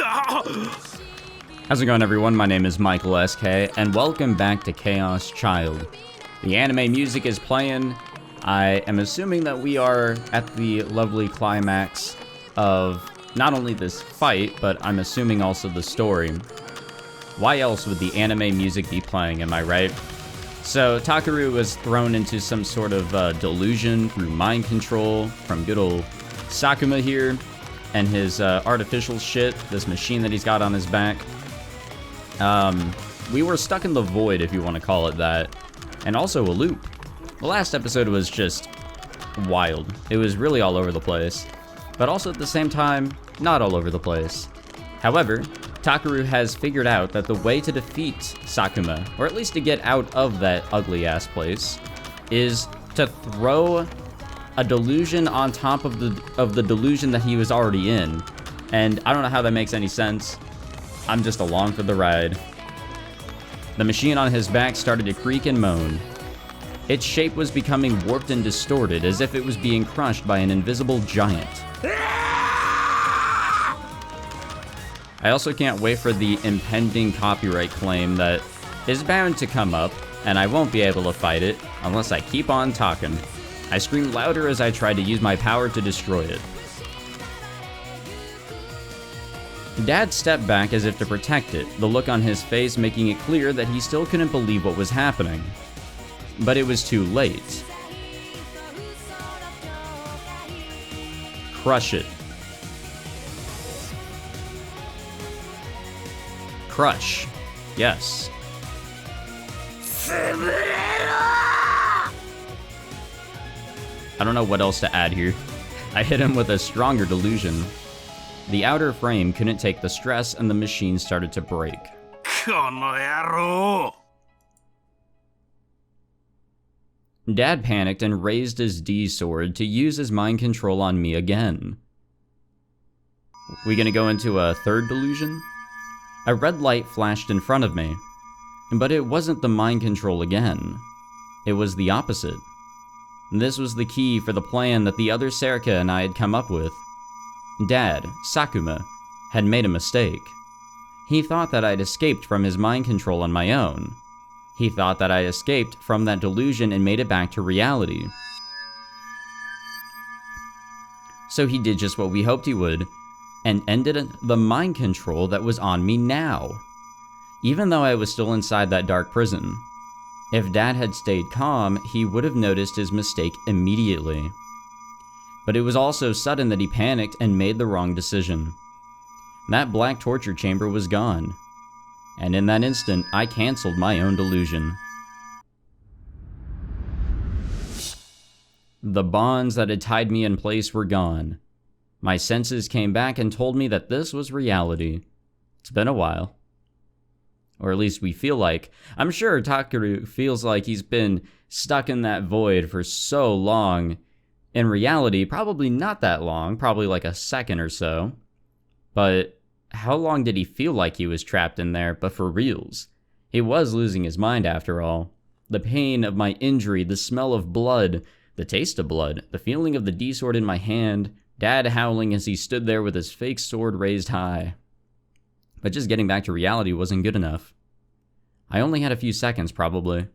How's it going, everyone? My name is Michael SK, and welcome back to Chaos Child. The anime music is playing. I am assuming that we are at the lovely climax of not only this fight, but I'm assuming also the story. Why else would the anime music be playing, am I right? So, Takuru was thrown into some sort of delusion through mind control from good old Sakuma here, and his artificial shit, this machine that he's got on his back. We were stuck in the void, if you want to call it that, and also a loop. The last episode was just wild. It was really all over the place, but also at the same time, not all over the place. However, Takuru has figured out that the way to defeat Sakuma, or at least to get out of that ugly-ass place, is to throw a delusion on top of the delusion that he was already in. And I don't know how that makes any sense. I'm just along for the ride. The machine on his back started to creak and moan. Its shape was becoming warped and distorted, as if it was being crushed by an invisible giant. I also can't wait for the impending copyright claim that is bound to come up, and I won't be able to fight it unless I keep on talking. I screamed louder as I tried to use my power to destroy it. Dad stepped back as if to protect it, the look on his face making it clear that he still couldn't believe what was happening. But it was too late. Crush it. Crush. Yes. I don't know what else to add here. I hit him with a stronger delusion. The outer frame couldn't take the stress and the machine started to break. Dad panicked and raised his D sword to use his mind control on me again. We gonna go into a third delusion? A red light flashed in front of me, but it wasn't the mind control again. It was the opposite. This was the key for the plan that the other Serika and I had come up with. Dad, Sakuma, had made a mistake. He thought that I'd escaped from his mind control on my own. He thought that I escaped from that delusion and made it back to reality. So he did just what we hoped he would, and ended the mind control that was on me now, even though I was still inside that dark prison. If Dad had stayed calm, he would have noticed his mistake immediately. But it was all so sudden that he panicked and made the wrong decision. That black torture chamber was gone, and in that instant, I canceled my own delusion. The bonds that had tied me in place were gone. My senses came back and told me that this was reality. It's been a while. Or at least we feel like. I'm sure Takuru feels like he's been stuck in that void for so long. In reality, probably not that long, probably like a second or so. But how long did he feel like he was trapped in there, but for reals? He was losing his mind after all. The pain of my injury, the smell of blood, the taste of blood, the feeling of the D-sword in my hand, Dad howling as he stood there with his fake sword raised high. But just getting back to reality wasn't good enough. I only had a few seconds, probably.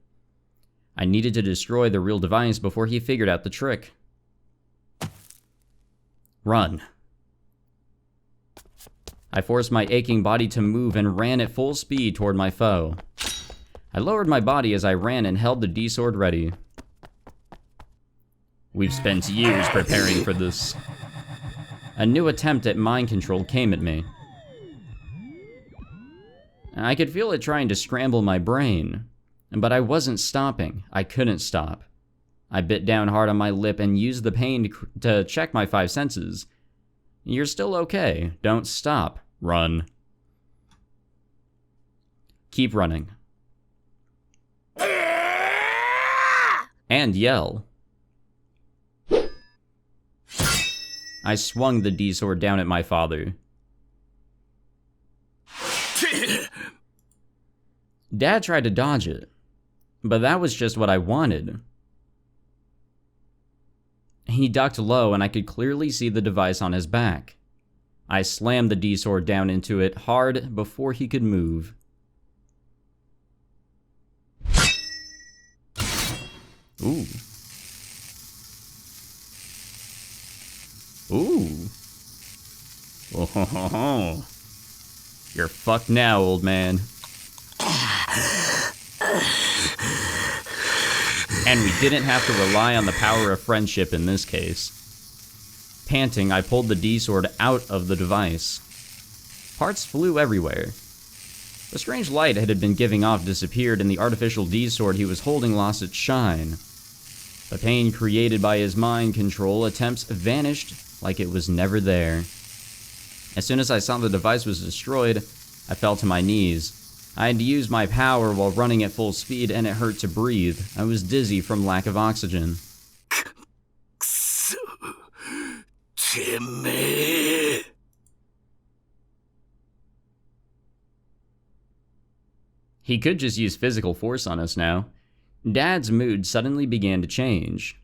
I needed to destroy the real device before he figured out the trick. Run. I forced my aching body to move and ran at full speed toward my foe. I lowered my body as I ran and held the D-sword ready. We've spent years preparing for this. A new attempt at mind control came at me. I could feel it trying to scramble my brain, but I wasn't stopping. I couldn't stop. I bit down hard on my lip and used the pain to check my 5 senses. You're still okay. Don't stop. Run. Keep running. And yell. I swung the D-sword down at my father. Dad tried to dodge it, but that was just what I wanted. He ducked low and I could clearly see the device on his back. I slammed the D-sword down into it hard before he could move. Ooh. Ooh. Oh, you're fucked now, old man. And we didn't have to rely on the power of friendship in this case. Panting, I pulled the D-sword out of the device. Parts flew everywhere. The strange light it had been giving off disappeared, and the artificial D-sword he was holding lost its shine. The pain created by his mind control attempts vanished like it was never there. As soon as I saw the device was destroyed, I fell to my knees. I had to use my power while running at full speed, and it hurt to breathe. I was dizzy from lack of oxygen. He could just use physical force on us now. Dad's mood suddenly began to change.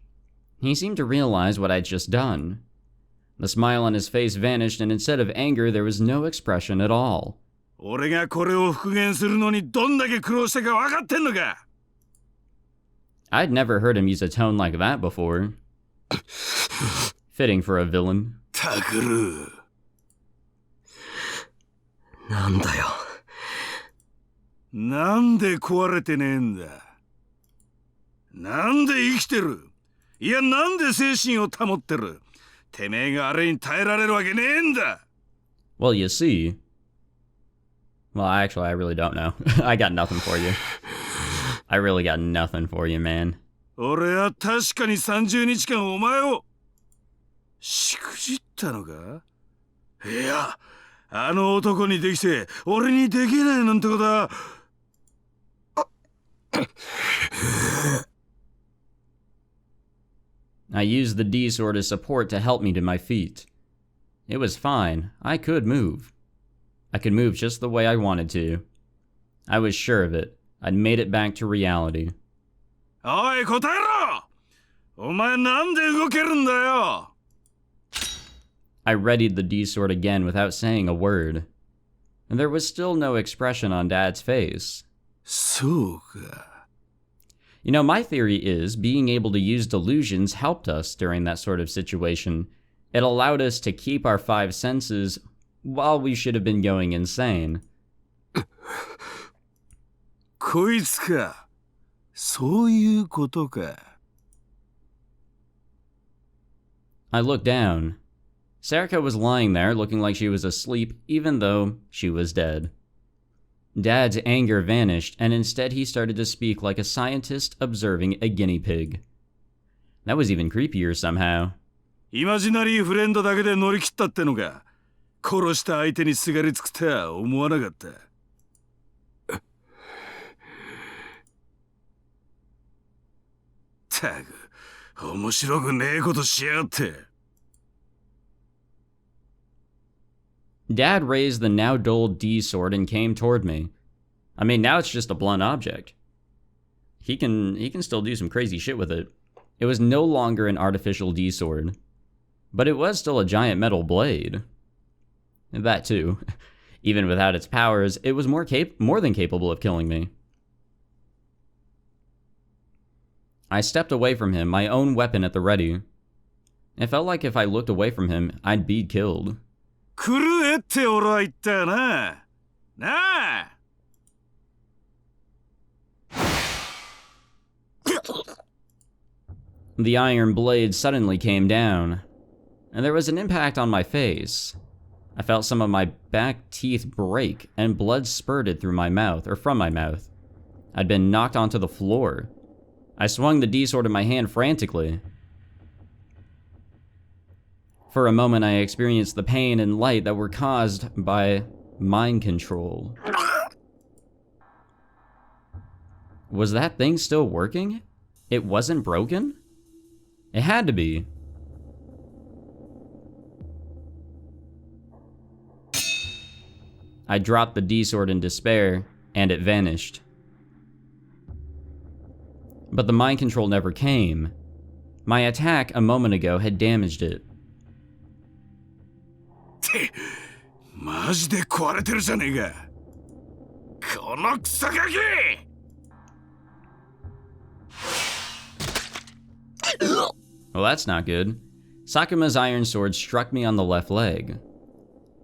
He seemed to realize what I'd just done. The smile on his face vanished, and instead of anger, there was no expression at all. I'd never heard him use a tone like that before. Fitting for a villain. Takuru. なんだよ。なんで壊れてねえんだ。なんで生きてる。いや、なんで精神を保ってる。てめえがあれに耐えられるわけねえんだ。Well, you see. Well, actually, I really don't know. I got nothing for you. I really got nothing for you, man. 俺は確かに30日間お前をしくじったのか？いや、あの男にできて俺にできないなんてことは。I used the D-sword as support to help me to my feet. It was fine. I could move. I could move just the way I wanted to. I was sure of it. I'd made it back to reality. おい、答えろ! お前なんで動けるんだよ! I readied the D-sword again without saying a word. And there was still no expression on Dad's face. そうか. You know, my theory is being able to use delusions helped us during that sort of situation. It allowed us to keep our five senses while we should have been going insane. こいつか。そういうことか. I looked down. Serika was lying there looking like she was asleep even though she was dead. Dad's anger vanished, and instead he started to speak like a scientist observing a guinea pig. That was even creepier somehow. イマジナリーフレンドだけで乗り切ったってのか。殺した相手にすがりつくとは思わなかった。たく、面白くねえことしやがって。Dad raised the now dulled D-sword and came toward me. I mean, now it's just a blunt object. He can still do some crazy shit with it. It was no longer an artificial D-sword, but it was still a giant metal blade. That too. Even without its powers, it was more than capable of killing me. I stepped away from him, my own weapon at the ready. It felt like if I looked away from him, I'd be killed. 狂えって俺は言ったよな。なあ。The iron blade suddenly came down, and there was an impact on my face. I felt some of my back teeth break, and blood spurted through my mouth, or from my mouth. I'd been knocked onto the floor. I swung the D-sword in my hand frantically. For a moment, I experienced the pain and light that were caused by mind control. Was that thing still working? It wasn't broken? It had to be. I dropped the D-sword in despair, and it vanished. But the mind control never came. My attack a moment ago had damaged it. マジで壊れてるじゃねえか。このクソガキ! Well, that's not good. Sakuma's iron sword struck me on the left leg.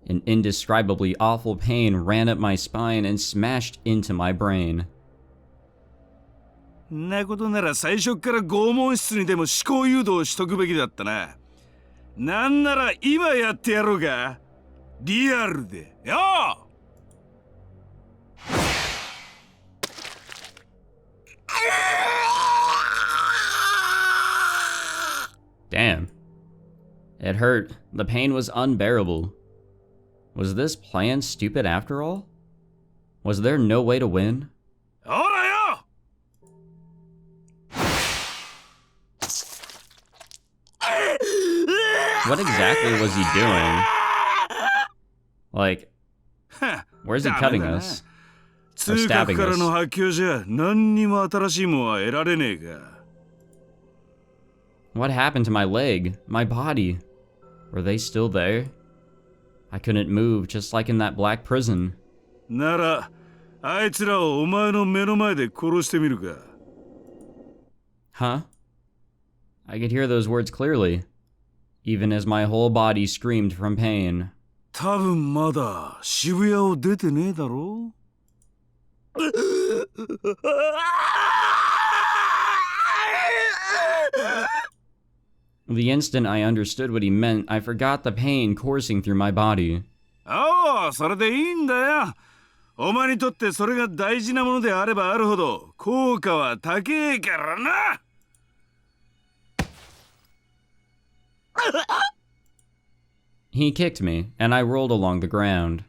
An indescribably awful pain ran up my spine and smashed into my brain. んなことなら最初から拷問室にでも思考誘導しとくべきだったな。なんなら今やってやろうか。リアルで。よー! Damn. It hurt. The pain was unbearable. Was this plan stupid after all? Was there no way to win? ほらよ! What exactly was he doing? Like, where's he cutting us? Or stabbing us? What happened to my leg? My body? Were they still there? I couldn't move, just like in that black prison. Huh? I could hear those words clearly, even as my whole body screamed from pain. 多分まだ渋谷を出てねえだろ? The instant I understood what he meant, I forgot the pain coursing through my body. おう、それでいいんだよ。お前にとってそれが大事なものであればあるほど効果は高えからな。He kicked me, and I rolled along the ground.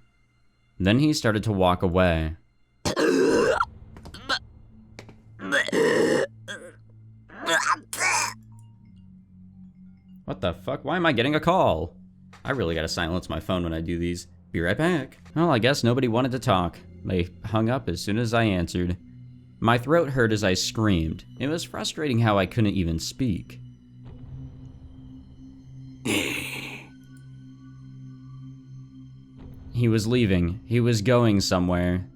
Then he started to walk away. What the fuck? Why am I getting a call? I really gotta silence my phone when I do these. Be right back. Well, I guess nobody wanted to talk. They hung up as soon as I answered. My throat hurt as I screamed. It was frustrating how I couldn't even speak. He was leaving. He was going somewhere.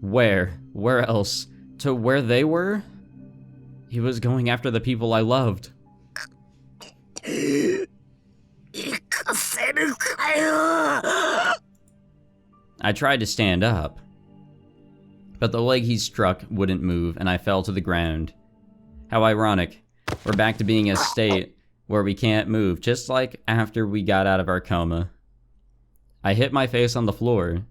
Where? Where else? To where they were? He was going after the people I loved. I tried to stand up, but the leg he struck wouldn't move, and I fell to the ground. How ironic. We're back to being a state where we can't move, just like after we got out of our coma. I hit my face on the floor.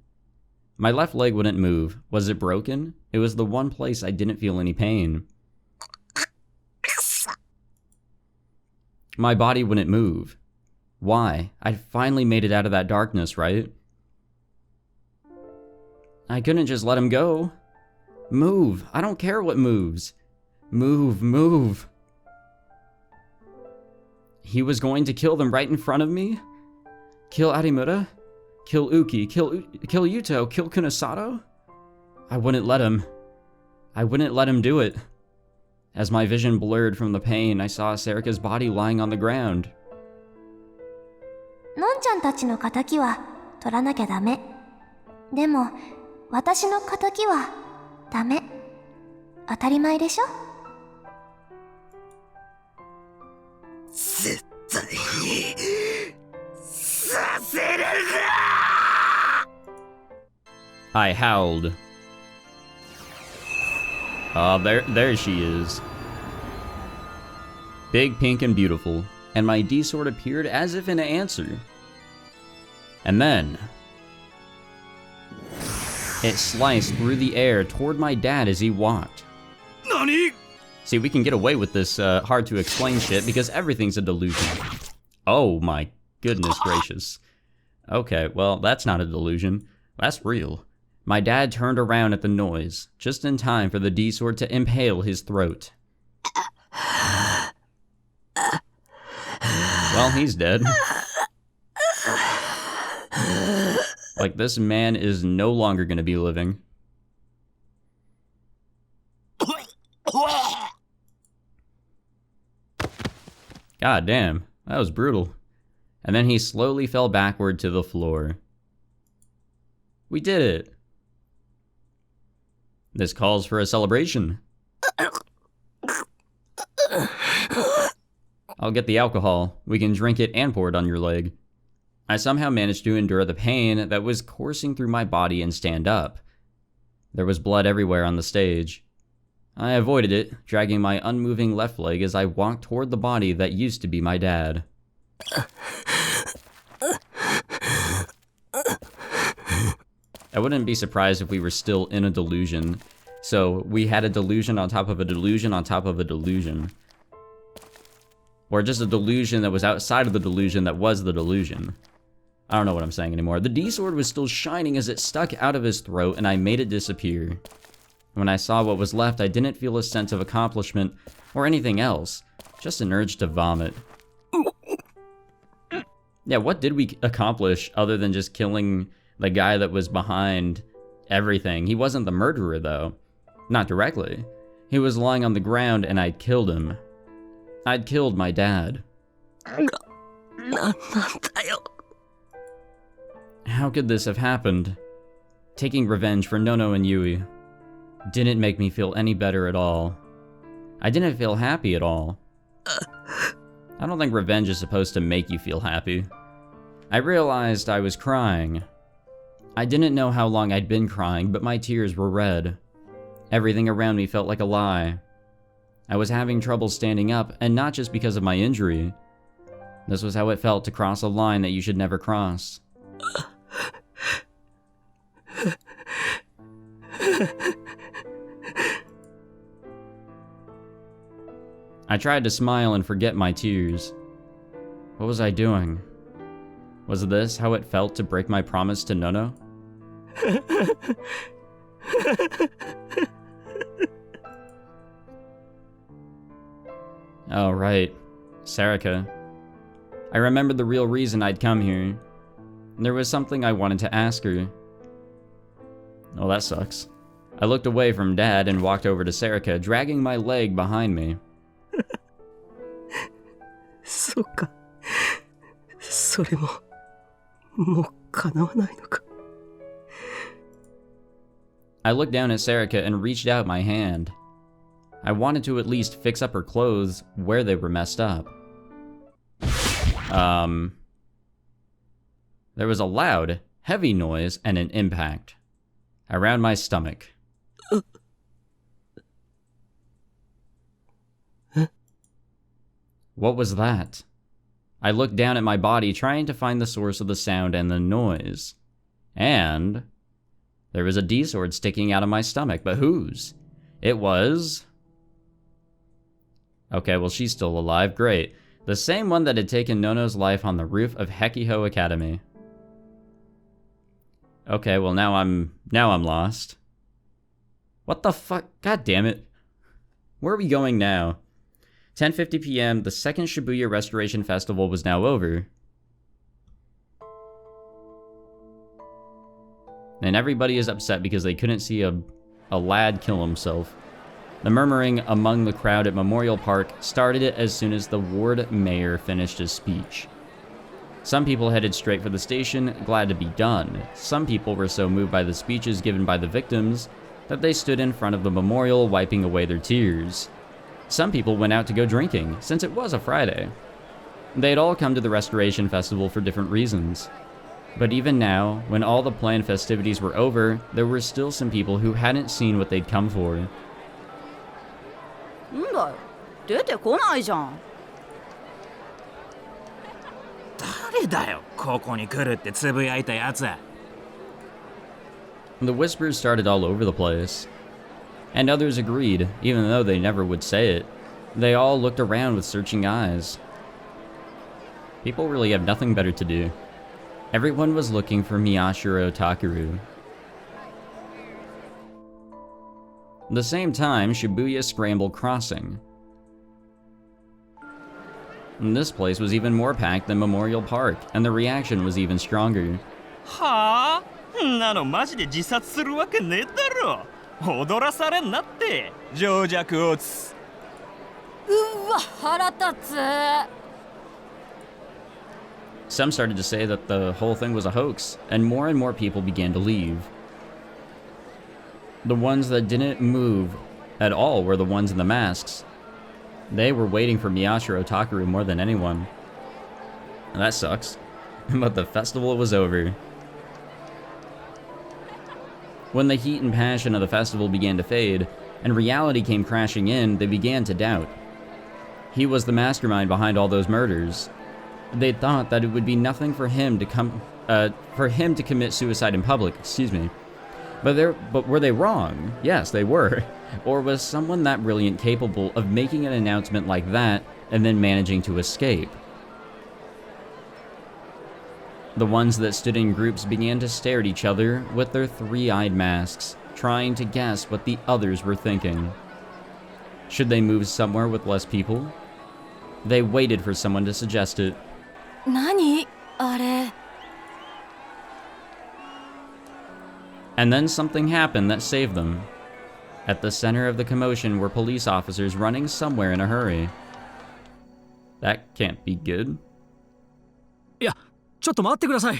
My left leg wouldn't move. Was it broken? It was the one place I didn't feel any pain. My body wouldn't move. Why? I'd finally made it out of that darkness, right? I couldn't just let him go. Move. I don't care what moves. Move, move. He was going to kill them right in front of me? Kill Arimura? Kill Uki? Kill Yuto? Kill Kunosato? I wouldn't let him. I wouldn't let him do it. As my vision blurred from the pain, I saw Serika's body lying on the ground. のんちゃんたちの仇は取らなきゃダメ。でも、私の仇はダメ。当たり前でしょ? 絶対にさせるか! I howled. There she is. Big, pink, and beautiful, and my D-sword appeared as if in answer. And then it sliced through the air toward my dad as he walked. Nani? See, we can get away with this hard to explain shit because everything's a delusion. Oh my goodness gracious. Okay, well, that's not a delusion. That's real. My dad turned around at the noise, just in time for the D-sword to impale his throat. Well, he's dead. Like, this man is no longer gonna be living. God damn, that was brutal. And then he slowly fell backward to the floor. We did it. This calls for a celebration. I'll get the alcohol. We can drink it and pour it on your leg. I somehow managed to endure the pain that was coursing through my body and stand up. There was blood everywhere on the stage. I avoided it, dragging my unmoving left leg as I walked toward the body that used to be my dad. I wouldn't be surprised if we were still in a delusion. So we had a delusion on top of a delusion on top of a delusion. Or just a delusion that was outside of the delusion that was the delusion. I don't know what I'm saying anymore. The D-sword was still shining as it stuck out of his throat, and I made it disappear. When I saw what was left, I didn't feel a sense of accomplishment or anything else, just an urge to vomit. Yeah, what did we accomplish other than just killing the guy that was behind everything? He wasn't the murderer, though. Not directly. He was lying on the ground, and I'd killed him. I'd killed my dad. How could this have happened? Taking revenge for Nono and Yui didn't make me feel any better at all. I didn't feel happy at all. I don't think revenge is supposed to make you feel happy. I realized I was crying. I didn't know how long I'd been crying, but my tears were red. Everything around me felt like a lie. I was having trouble standing up, and not just because of my injury. This was how it felt to cross a line that you should never cross. I tried to smile and forget my tears. What was I doing? Was this how it felt to break my promise to Nono? Oh, right. Serika. I remembered the real reason I'd come here. There was something I wanted to ask her. Oh, that sucks. I looked away from Dad and walked over to Serika, dragging my leg behind me. そうか。それも、もう叶わないのか。I looked down at Serika and reached out my hand. I wanted to at least fix up her clothes where they were messed up. There was a loud, heavy noise and an impact around my stomach. What was that? I looked down at my body, trying to find the source of the sound and the noise. And there was a D-sword sticking out of my stomach, but whose? It was... Okay, well, she's still alive. Great. The same one that had taken Nono's life on the roof of Hekiho Academy. Okay, well, now I'm lost. What the fuck? God damn it. Where are we going now? 10:50 p.m., the second Shibuya Restoration Festival was now over. And everybody is upset because they couldn't see a lad kill himself. The murmuring among the crowd at Memorial Park started it as soon as the ward mayor finished his speech. Some people headed straight for the station, glad to be done. Some people were so moved by the speeches given by the victims that they stood in front of the memorial wiping away their tears. Some people went out to go drinking, since it was a Friday. They had all come to the Restoration Festival for different reasons. But even now, when all the planned festivities were over, there were still some people who hadn't seen what they'd come for. んだよ、出てこないじゃん。誰だよ、ここに来るってつぶやいたやつ。The whispers started all over the place. And others agreed, even though they never would say it. They all looked around with searching eyes. People really have nothing better to do. Everyone was looking for Miyashiro Takuru. At the same time, Shibuya Scramble Crossing. And this place was even more packed than Memorial Park, and the reaction was even stronger. はあ？んなのマジで自殺するわけねえだろ。踊らされんなって、情弱オツ。うわ、腹立つ。Some started to say that the whole thing was a hoax, and more people began to leave. The ones that didn't move at all were the ones in the masks. They were waiting for Miyashiro Takuru more than anyone. And that sucks. But the festival was over. When the heat and passion of the festival began to fade, and reality came crashing in, they began to doubt. He was the mastermind behind all those murders. They thought that it would be nothing for him to commit suicide in public, But were they wrong? Yes, they were. Or was someone that brilliant capable of making an announcement like that and then managing to escape? The ones that stood in groups began to stare at each other with their three-eyed masks, trying to guess what the others were thinking. Should they move somewhere with less people? They waited for someone to suggest it. 何あれ And then something happened that saved them. At the center of the commotion were police officers running somewhere in a hurry. That can't be good. いや、ちょっと待ってください。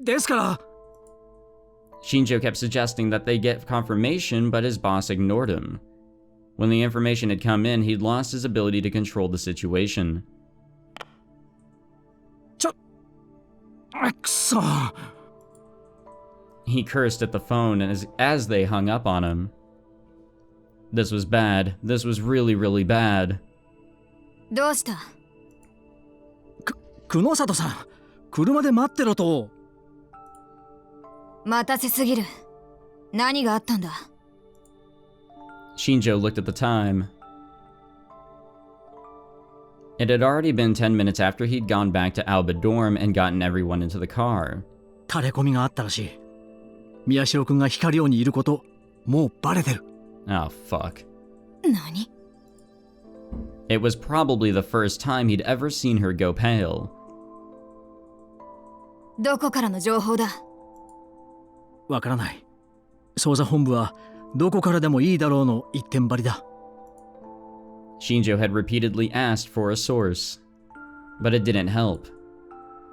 ですから。 Shinjo kept suggesting that they get confirmation, but his boss ignored him. When the information had come in, he'd lost his ability to control the situation. くそ。 He cursed at the phone as they hung up on him. This was bad. This was really, really bad. どうした？久野里さん、車で待ってろと。待たせすぎる。何があったんだ？ Shinjo looked at the time. It had already been 10 minutes after he'd gone back to Alba dorm and gotten everyone into the car. タレコミがあったらしい。宮代くんが光王にいること、もうバレてる。Oh, fuck. 何？ It was probably the first time he'd ever seen her go pale. どこからの情報だ？わからない。捜査本部はどこからでもいいだろうの一点張りだ。Shinjo had repeatedly asked for a source, but it didn't help.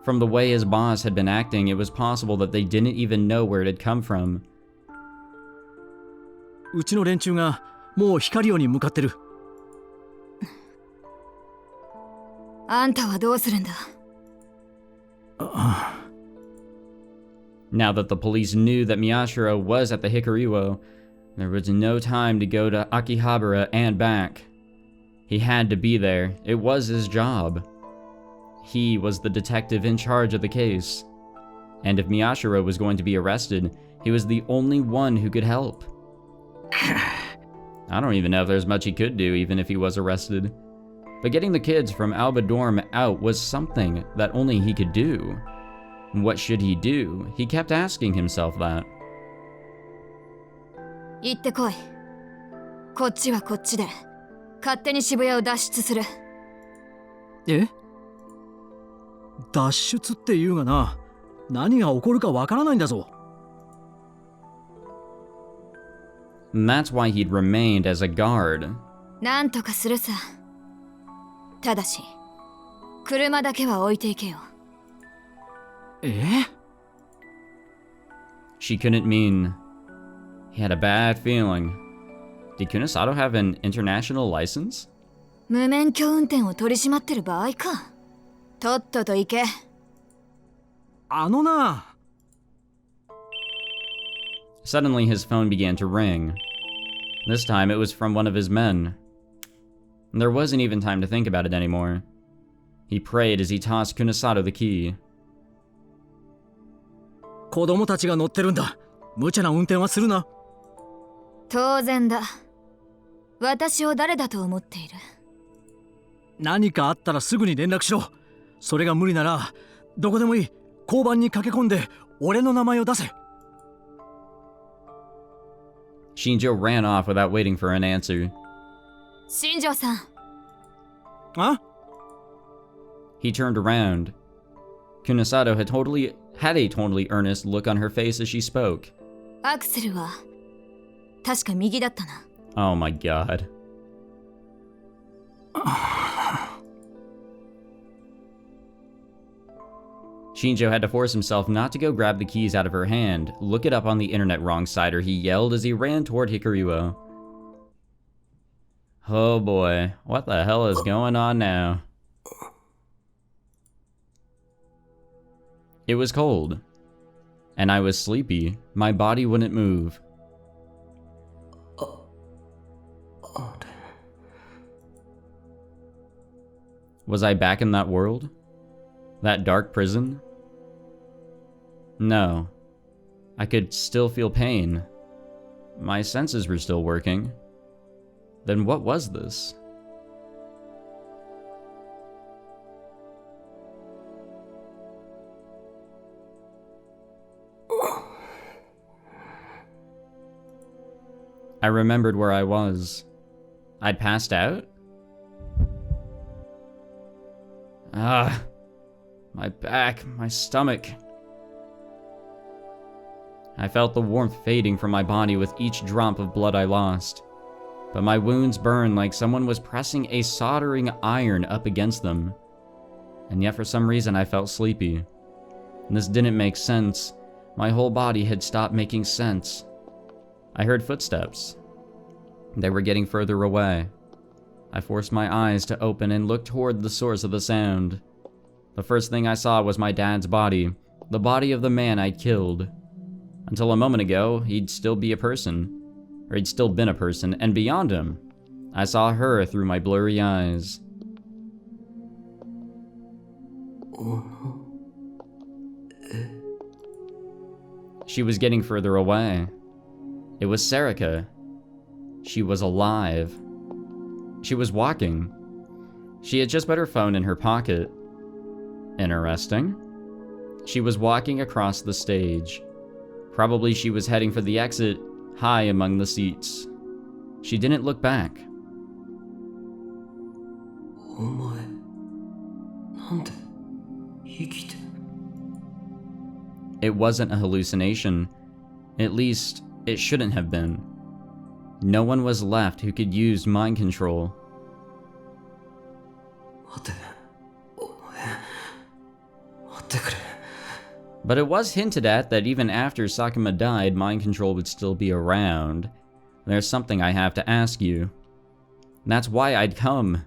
From the way his boss had been acting, it was possible that they didn't even know where it had come from. うちの連中がもう光王に向かってる。あんたはどうするんだ？ Now that the police knew that Miyashiro was at the Hikariwo, there was no time to go to Akihabara and back. He had to be there. It was his job. He was the detective in charge of the case. And if Miyashiro was going to be arrested, he was the only one who could help. I don't even know if there's much he could do, even if he was arrested. But getting the kids from Alba dorm out was something that only he could do. What should he do? He kept asking himself that. 行ってこい。こっちはこっちで勝手に渋谷を脱出する。え？脱出って言うがな、何が起こるかわからないんだぞ。And that's why he'd remained as a guard. なんとかするさ。ただし、車だけは置いていけよ。え？ She couldn't mean. He had a bad feeling. Did Kunasato have an international license? 無免許運転を取り締まってる場合か。とっとと行け。あのな。Suddenly his phone began to ring. This time it was from one of his men. There wasn't even time to think about it anymore. He prayed as he tossed Kunasato the key. 子供たちが乗ってるんだ。無茶な運転はするな。当然だ。私を誰だと思っている？何かあったらすぐに連絡しろ。それが無理ならどこでもいい。交番に駆け込んで俺の名前を出せ。Shinjo ran off without waiting for an answer. 新庄さん。あ？ He turned around. Kunasato had a totally earnest look on her face as she spoke. アクセルは確か右だったな。Oh my god. Shinjo had to force himself not to go grab the keys out of her hand, look it up on the internet wrong sider, he yelled as he ran toward Hikaruo. Oh boy, what the hell is going on now? It was cold, and I was sleepy. My body wouldn't move. Was I back in that world? That dark prison? No. I could still feel pain. My senses were still working. Then what was this? I remembered where I was. I'd passed out? Ah, my back, my stomach. I felt the warmth fading from my body with each drop of blood I lost. But my wounds burned like someone was pressing a soldering iron up against them. And yet for some reason I felt sleepy. And this didn't make sense. My whole body had stopped making sense. I heard footsteps. They were getting further away. I forced my eyes to open and look toward the source of the sound. The first thing I saw was my dad's body, the body of the man I'd killed. Until a moment ago, he'd still be a person. Or he'd still been a person, and beyond him, I saw her through my blurry eyes. She was getting further away. It was Serika. She was alive. She was walking. She had just put her phone in her pocket. Interesting. She was walking across the stage. Probably she was heading for the exit, high among the seats. She didn't look back. It wasn't a hallucination. At least, it shouldn't have been. No one was left who could use mind control. But it was hinted at that even after Sakuma died, mind control would still be around. There's something I have to ask you. That's why I'd come.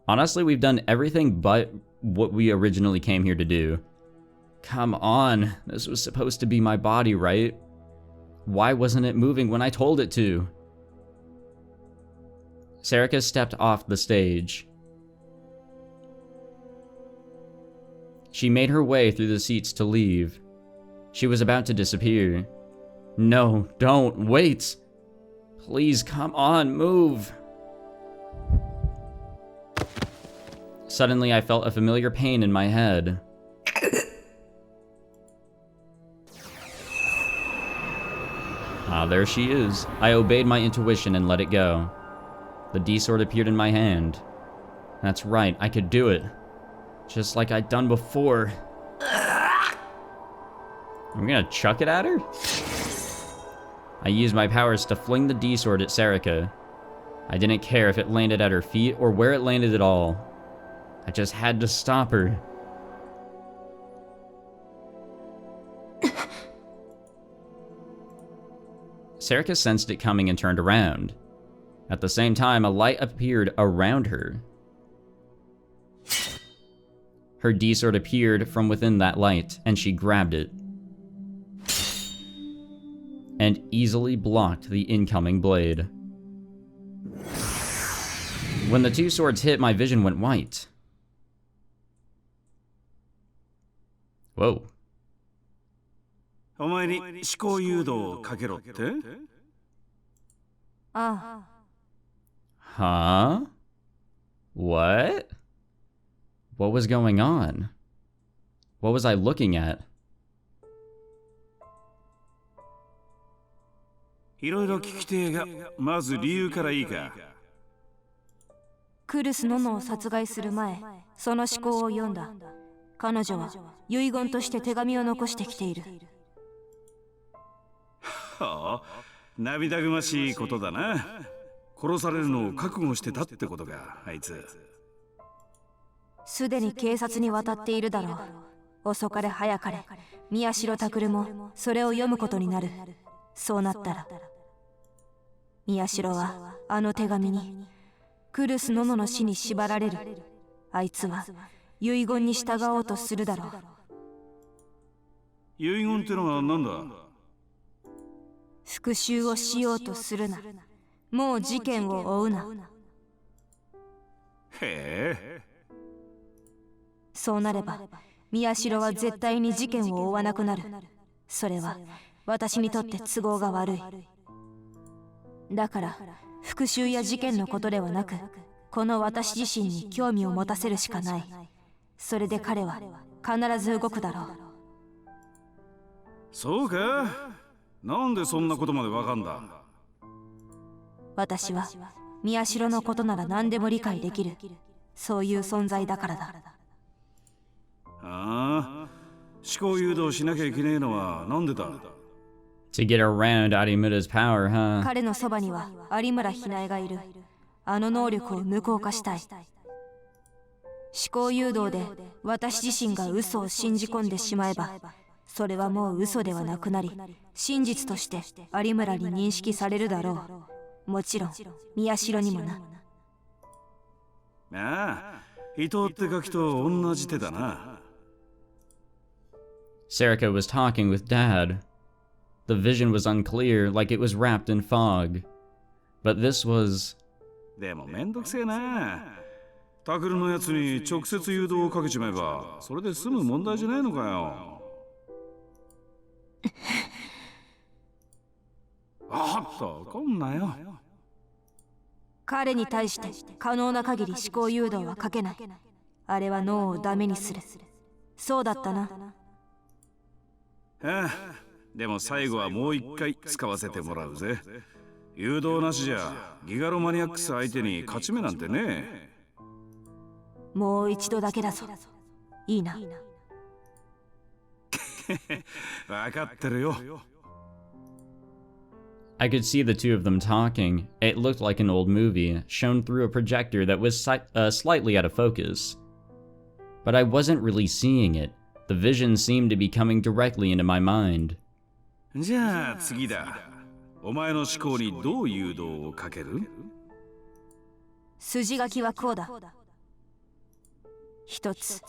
Honestly, we've done everything but what we originally came here to do. Come on, this was supposed to be my body, right? Why wasn't it moving when I told it to? Serika stepped off the stage. She made her way through the seats to leave. She was about to disappear. No, don't, wait! Please, come on, move! Suddenly, I felt a familiar pain in my head. Ah, there she is. I obeyed my intuition and let it go. The D-sword appeared in my hand. That's right, I could do it. Just like I'd done before. I'm gonna chuck it at her? I used my powers to fling the D-sword at Serika. I didn't care if it landed at her feet or where it landed at all. I just had to stop her. Serika sensed it coming and turned around. At the same time, a light appeared around her. Her D-sword appeared from within that light, and she grabbed it. And easily blocked the incoming blade. When the two swords hit, my vision went white. Whoa. お前に思考誘導をかけろって? Huh? What? What was going on? What was I looking at? いろいろ聞きてえが、まず理由からいいか。クルス・ノノを殺害する前、その思考を読んだ。彼女は遺言として手紙を残してきている。はあ、涙ぐましいことだな。殺されるのを覚悟してたってことか、あいつ。すでに警察に渡っているだろう。遅かれ早かれ宮代拓もそれを読むことになる。そうなったら宮代はあの手紙にクルス・ノノの死に縛られる。あいつは遺言に従おうとするだろう。遺言ってのは何だ？復讐をしようとするな。もう事件を追うな。へえ。そうなれば宮代は絶対に事件を追わなくなる。それは私にとって都合が悪い。だから復讐や事件のことではなく、この私自身に興味を持たせるしかない。それで彼は必ず動くだろう。そうか？なんでそんなことまでわかんだ？私は宮代のことなら何でも理解できる。そういう存在だからだ。ああ、思考誘導しなきゃいけねえのはなんでだ？ To get around Arimura's power, huh? 彼のそばには有村ひなえがいる。あの能力を無効化したい。思考誘導で私自身が嘘を信じ込んでしまえば、それはもう嘘ではなくなり、真実として有村に認識されるだろう。もちろん宮代にもな。ああ、伊藤ってガキと同じ手だな。Serika was talking with Dad. The vision was unclear, like it was wrapped in fog. But this was... でもめんどくせえな。タクルのやつに直接誘導をかけちまえば、それで済む問題じゃないのかよ。あっと、怒んなよ。彼に対して可能な限り思考誘導はかけない。あれは脳をダメにする。そうだったな。ああ、でも最後はもう一回使わせてもらうぜ。誘導なしじゃギガロマニアックス相手に勝ち目なんてね。もう一度だけだぞ。いいな。わかってるよ。I could see the two of them talking. It looked like an old movie, shown through a projector that was slightly out of focus. But I wasn't really seeing it. The vision seemed to be coming directly into my mind. じゃあ次だ。お前の思考にどう誘導をかける？筋書きはこうだ。一つ、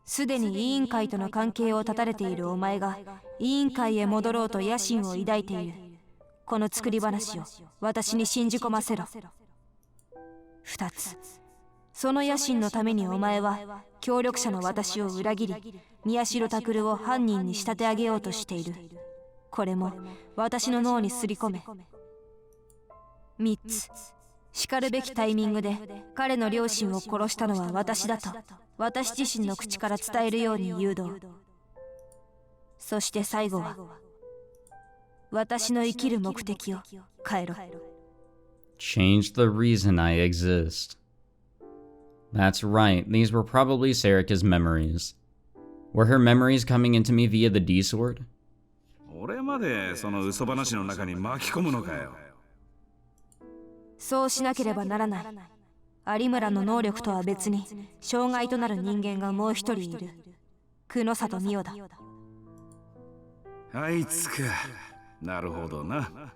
すでに委員会との関係を断たれているお前が委員会へ戻ろうと野心を抱いている。この作り話を私に信じ込ませろ。二つ、その野心のためにお前は協力者の私を裏切り、宮代拓を犯人に仕立て上げようとしている。これも私の脳にすり込め。三つ、しかるべきタイミングで彼の両親を殺したのは私だと私自身の口から伝えるように誘導。そして最後は私の生きる目的を変えろ。 Change the reason I exist. That's right, these were probably Serika's memories. Were her memories coming into me via the D-Sword? 俺までその嘘話の中に巻き込むのかよ。そうしなければならない。有村の能力とは別に障害となる人間がもう一人いる。久野里美代だ。あいつか。なるほどな。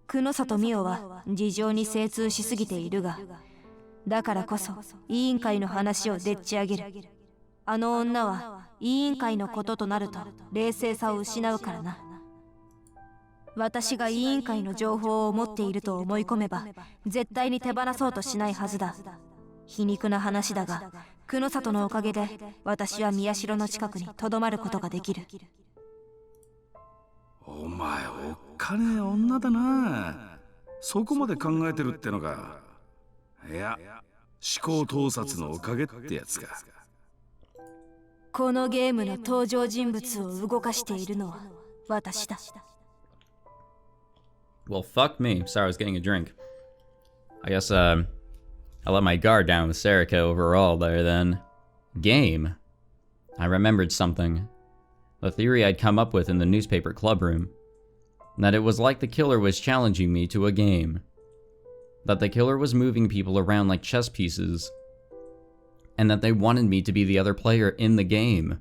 久野里美代は事情に精通しすぎているが、だからこそ委員会の話をでっち上げる。あの女は委員会のこととなると冷静さを失うからな。私が委員会の情報を持っていると思い込めば絶対に手放そうとしないはずだ。皮肉な話だが、久野里のおかげで私は宮代の近くにとどまることができる。お前おっかねえ女だな。そこまで考えてるってのか。いや、思考盗撮のおかげってやつか。このゲームの登場人物を動かしているのは私だ。Well, fuck me. Sorry, I was getting a drink. I guess, I let my guard down with Serika overall there then. Game. I remembered something. The theory I'd come up with in the newspaper clubroom. That it was like the killer was challenging me to a game. That the killer was moving people around like chess pieces. and that they wanted me to be the other player in the game.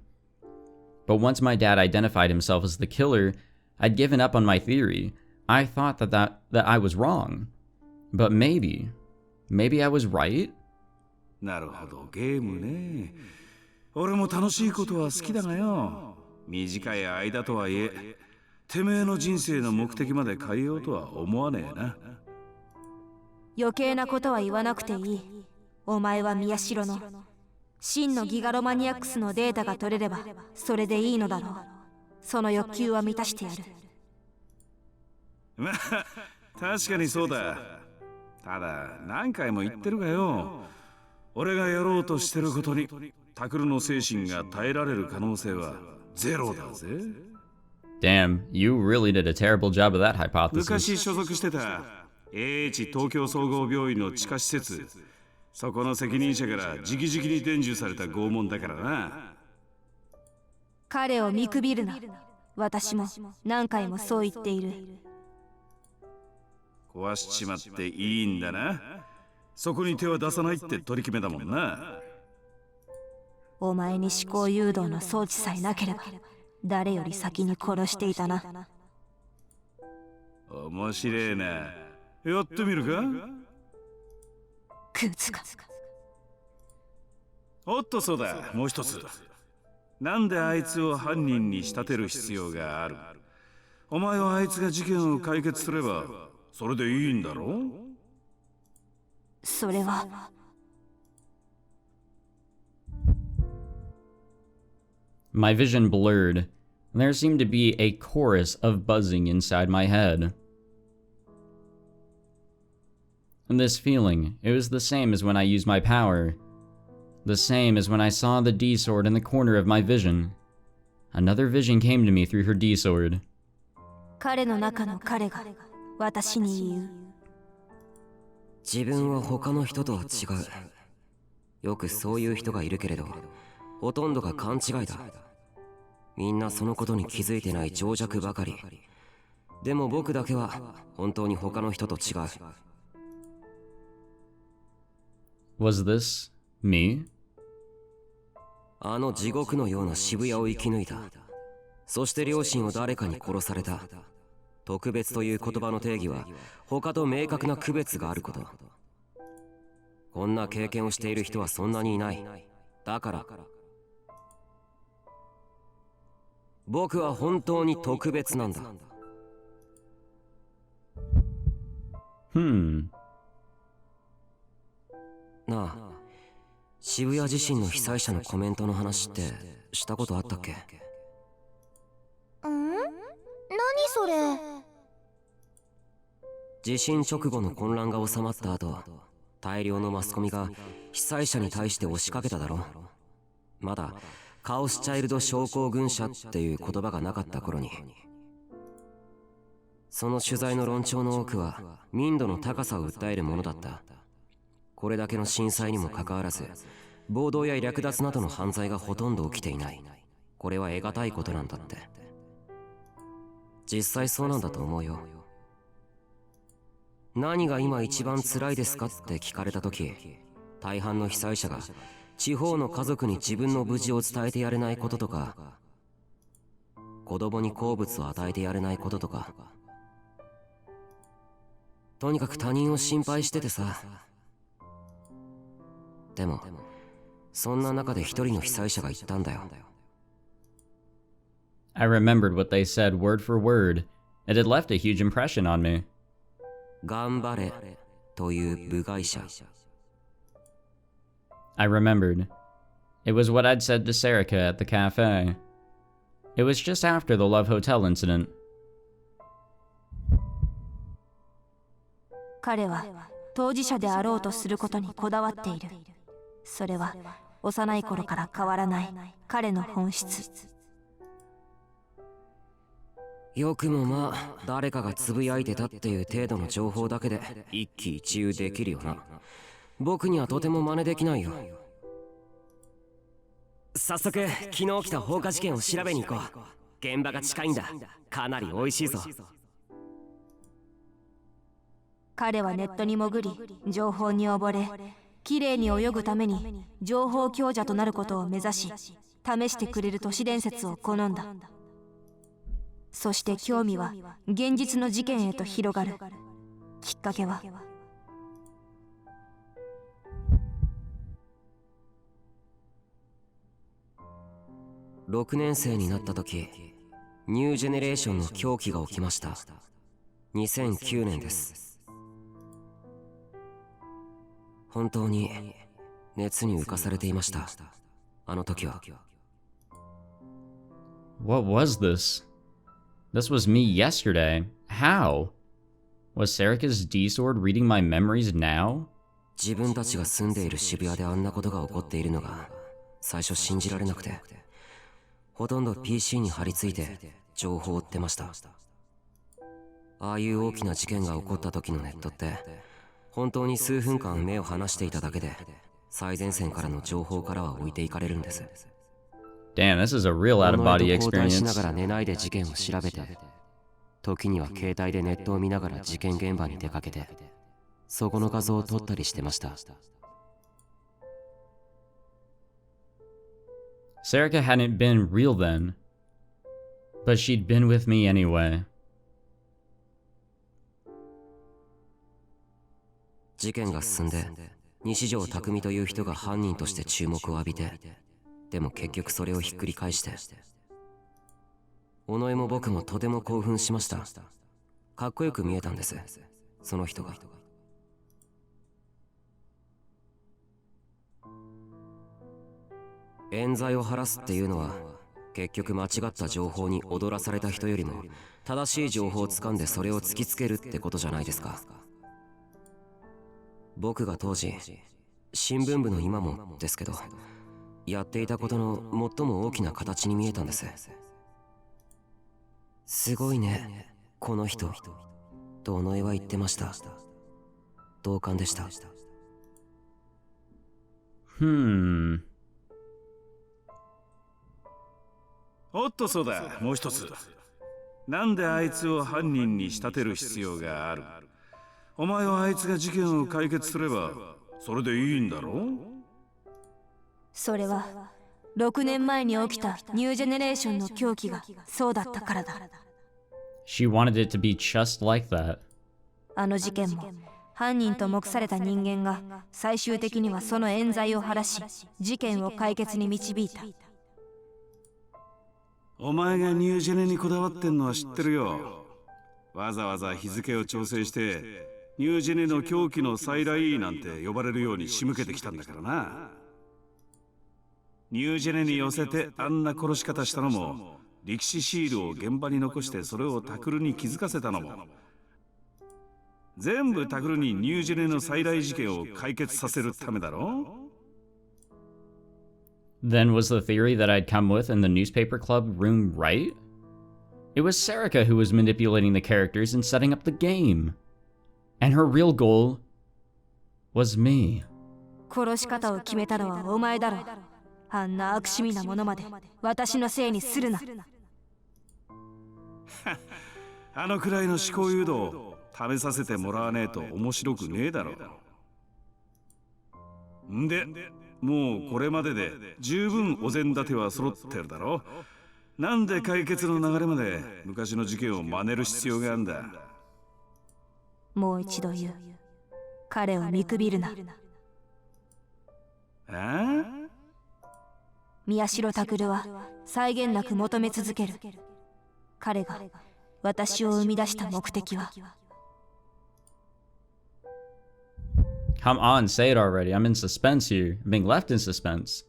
But once my dad identified himself as the killer, I'd given up on my theory. I thought that I was wrong. But maybe I was right? なるほど、ゲームね。俺も楽しいことは好きだがよ。短い間とはいえ、てめえの人生の目的まで変えようとは思わねえな。余計なことは言わなくていい。お前は宮代の真のギガロマニアックスのデータが取れればそれでいいのだろう。その欲求は満たしてやる。まあ確かにそうだ。ただ何回も言ってるがよ、俺がやろうとしてることにタクルの精神が耐えられる可能性はゼロだぜ。 Damn, you really did a terrible job of that hypothesis. 昔所属してた AH 東京総合病院の地下施設、そこの責任者から直々に伝授された拷問だからな。彼を見くびるな。私も何回もそう言っている。壊しちまっていいんだな。そこに手は出さないって取り決めだもんな。お前に思考誘導の装置さえなければ誰より先に殺していたな。面白いな。やってみるか？クーツか。おっとそうだ、もう一つ。なんであいつを犯人に仕立てる必要がある？お前はあいつが事件を解決すればそれでいいんだろう？それは。My vision blurred. There seemed to be a chorus of buzzing inside my head. And this feeling, it was the same as when I used my power. The same as when I saw the D-sword in the corner of my vision. Another vision came to me through her D-sword. 彼の中の彼が私に言う。自分は他の人とは違う。よくそういう人がいるけれど、ほとんどが勘違いだ。みんなそのことに気づいてない情弱ばかり。でも僕だけは本当に他の人と違う。Was this me? あの地獄のような渋谷を生き抜いた。そして両親を誰かに殺された。特別という言葉の定義は他と明確な区別があること。こんな経験をしている人はそんなにいない。だから僕は本当に特別なんだ。なあ、渋谷地震の被災者のコメントの話ってしたことあったっけ？何それ？地震直後の混乱が収まった後、大量のマスコミが被災者に対して押しかけただろ。まだカオスチャイルド症候群者っていう言葉がなかった頃に。その取材の論調の多くは民度の高さを訴えるものだった。これだけの震災にもかかわらず、暴動や略奪などの犯罪がほとんど起きていない。これは得難いことなんだって。実際そうなんだと思うよ。何が今一番辛いですかって聞かれた時、大半の被災者が地方の家族に自分の無事を伝えてやれないこととか、子供に好物を与えてやれないこととか、とにかく他人を心配しててさ。でもそんな中で一人の被災者が言ったんだよ。I remembered what they said word for word. It had left a huge impression on me. 頑張れという部外者。I remembered. It was what I'd said to Serika at the cafe. It was just after the Love Hotel incident. 彼は当事者であろうとすることにこだわっている。それは幼い頃から変わらない彼の本質。よくもまあ誰かがつぶやいてたっていう程度の情報だけで一喜一憂できるよな。僕にはとても真似できないよ。早速昨日起きた放火事件を調べに行こう。現場が近いんだ。かなり美味しいぞ。彼はネットに潜り情報に溺れ、きれいに泳ぐために情報強者となることを目指し、試してくれる都市伝説を好んだ。そして興味は現実の事件へと広がる。きっかけは6年生になった時、ニュージェネレーションの狂気が起きました。2009年です。本当に熱に浮かされていました。あの時は。What was this? This was me yesterday. How? Was Serika's D-Sword reading my memories now? 自分たちが住んでいる渋谷であんなことが起こっているのが最初信じられなくて、ほとんど PC に張り付いて情報を追ってました。ああいう大きな事件が起こった時のネットって本当に数分間目を離していただけで最前線からの情報からは置いていかれるんです。Damn, this is a real out-of-body 交代しな experience. がら寝ないで事件を調べて、時には携帯でネットを見ながら事件現場に出かけて、そこの画像を撮ったりしてました。Serika hadn't been real then, but she'd been with me anyway. 事件が進んで、西条拓実という人が犯人として注目を浴びて、でも結局それをひっくり返して、尾上も僕もとても興奮しました。かっこよく見えたんです、その人が。冤罪を晴らすっていうのは、結局間違った情報に踊らされた人よりも正しい情報をつかんでそれを突きつけるってことじゃないですか。僕が当時新聞部の今もですけど、やっていたことの最も大きな形に見えたんです。すごいねこの人と尾上は言ってました。同感でした。おっとそうだ、もう一つ。なんであいつを犯人に仕立てる必要がある？お前はあいつが事件を解決すればそれでいいんだろう？それは6年前に起きたニュージェネレーションの狂気がそうだったからだ。 She wanted it to be just like that. あの事件も犯人と目された人間が最終的にはその冤罪を晴らし、事件を解決に導いた。お前がニュージェネにこだわってんのは知ってるよ。わざわざ日付を調整してニュージェネの狂気の再来なんて呼ばれるように仕向けてきたんだからな。ニュージェネに寄せてあんな殺し方したのも、歴史シールを現場に残してそれをタクルに気づかせたのも、全部タクルにニュージェネの再来事件を解決させるためだろ。Then was the theory that I'd come with in the newspaper club room right? It was Serika who was manipulating the characters and setting up the game. And her real goal was me. 殺し方を決めたのはお前だろう。あんな悪趣味なものまで私のせいにするな。あのくらいの思考誘導試させてもらわねえと面白くねえだろう。んで、もうこれまでで十分お膳立ては揃ってるだろ。なんで解決の流れまで昔の事件を真似る必要があるんだ。もう一度言う。彼を見くびるな。ああ？宮代拓は際限なく求め続ける。彼が私を生み出した目的は。Come on, say it already. I'm in suspense here. I'm being left in suspense.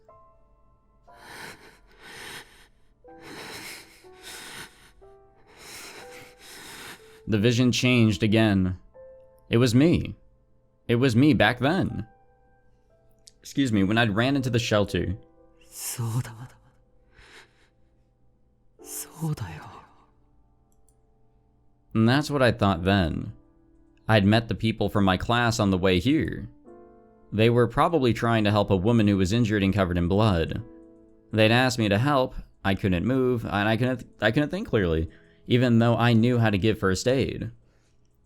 The vision changed again. It was me. It was me back then. Excuse me, when I'd ran into the shelter. そうだ。そうだよ。 And that's what I thought then. I'd met the people from my class on the way here. They were probably trying to help a woman who was injured and covered in blood. They'd asked me to help. I couldn't move, and I couldn't think clearly, even though I knew how to give first aid.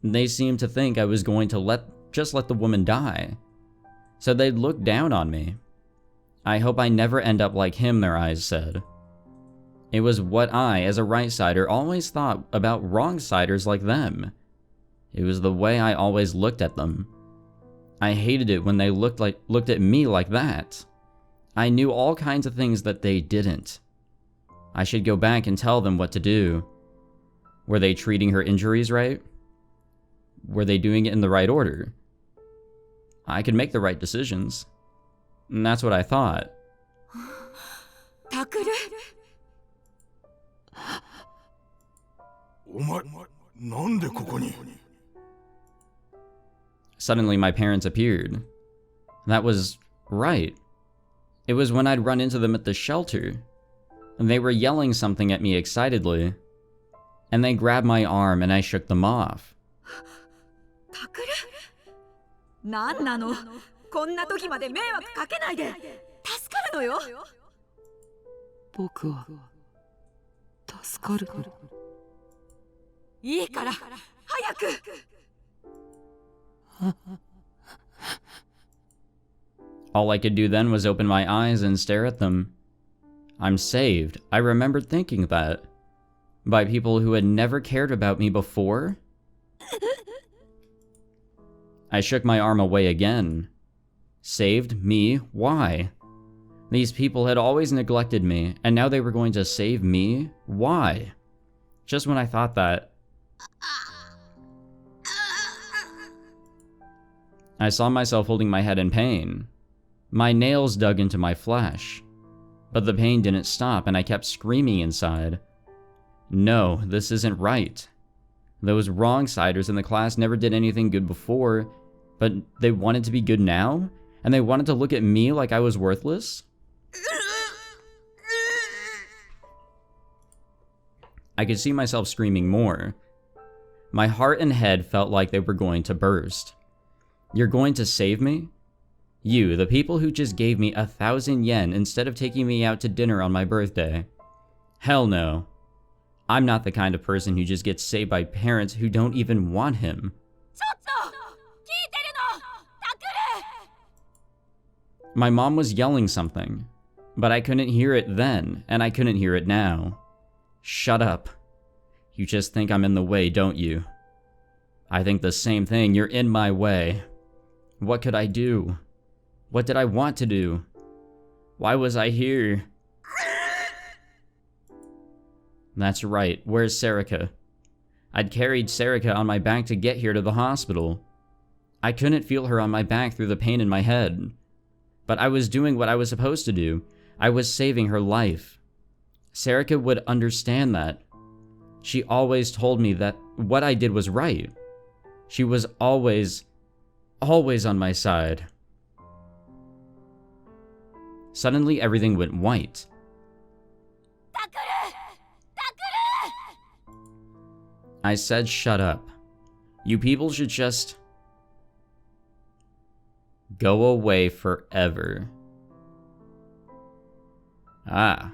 They seemed to think I was going to just let the woman die. So they'd look down on me. I hope I never end up like him, their eyes said. It was what I, as a right-sider, always thought about wrong-siders like them. It was the way I always looked at them. I hated it when they looked at me like that. I knew all kinds of things that they didn't. I should go back and tell them what to do. Were they treating her injuries right? Were they doing it in the right order? I could make the right decisions. And that's what I thought. Takuru? Suddenly my parents appeared. That was right. It was when I'd run into them at the shelter. And they were yelling something at me excitedly. And they grabbed my arm and I shook them off. Takuru? なんなの? こんな時まで迷惑かけないで。助かるのよ。僕は助かるの。いいから早く。All I could do then was open my eyes and stare at them. I'm saved. I remembered thinking that. By people who had never cared about me before? I shook my arm away again. Saved me? Why? These people had always neglected me, and now they were going to save me? Why? Just when I thought that. I saw myself holding my head in pain. My nails dug into my flesh. But the pain didn't stop, and I kept screaming inside. No, this isn't right. Those wrong-siders in the class never did anything good before, but they wanted to be good now? And they wanted to look at me like I was worthless? I could see myself screaming more. My heart and head felt like they were going to burst. You're going to save me? You, the people who just gave me 1,000 yen instead of taking me out to dinner on my birthday. Hell no. I'm not the kind of person who just gets saved by parents who don't even want him. My mom was yelling something, but I couldn't hear it then, and I couldn't hear it now. Shut up. You just think I'm in the way, don't you? I think the same thing. You're in my way. What could I do? What did I want to do? Why was I here? That's right. Where's Serika? I'd carried Serika on my back to get here to the hospital. I couldn't feel her on my back through the pain in my head. But I was doing what I was supposed to do. I was saving her life. Serika would understand that. She always told me that what I did was right. She was always on my side. Suddenly, everything went white. I said, shut up. You people should just go away forever. Ah.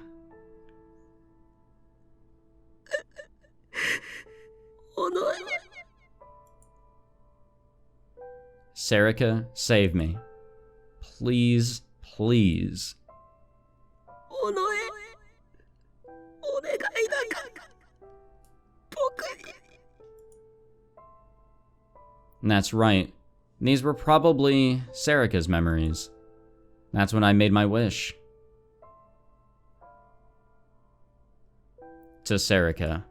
Serika, save me. Please, please. That's right. These were probably Serika's memories. That's when I made my wish. To Serika.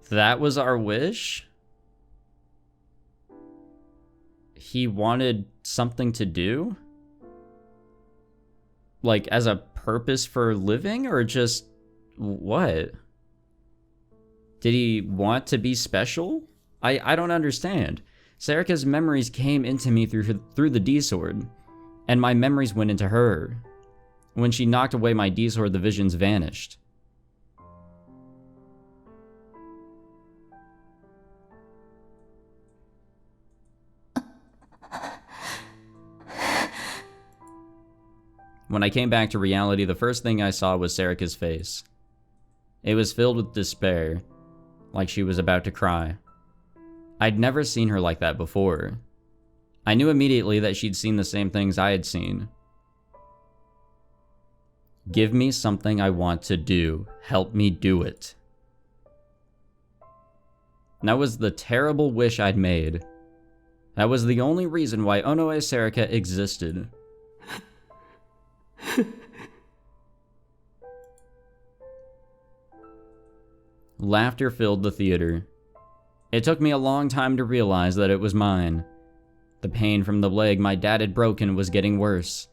That was our wish? He wanted something to do? Like, as a purpose for living, or just what? Did he want to be special? I don't understand. Serika's memories came into me through the D-sword, and my memories went into her. When she knocked away my D-sword, the visions vanished. When I came back to reality, the first thing I saw was Serika's face. It was filled with despair, like she was about to cry. I'd never seen her like that before. I knew immediately that she'd seen the same things I had seen. Give me something I want to do. Help me do it. That was the terrible wish I'd made. That was the only reason why Onoe Serika existed. Laughter filled the theater. It took me a long time to realize that it was mine. The pain from the leg my dad had broken was getting worse,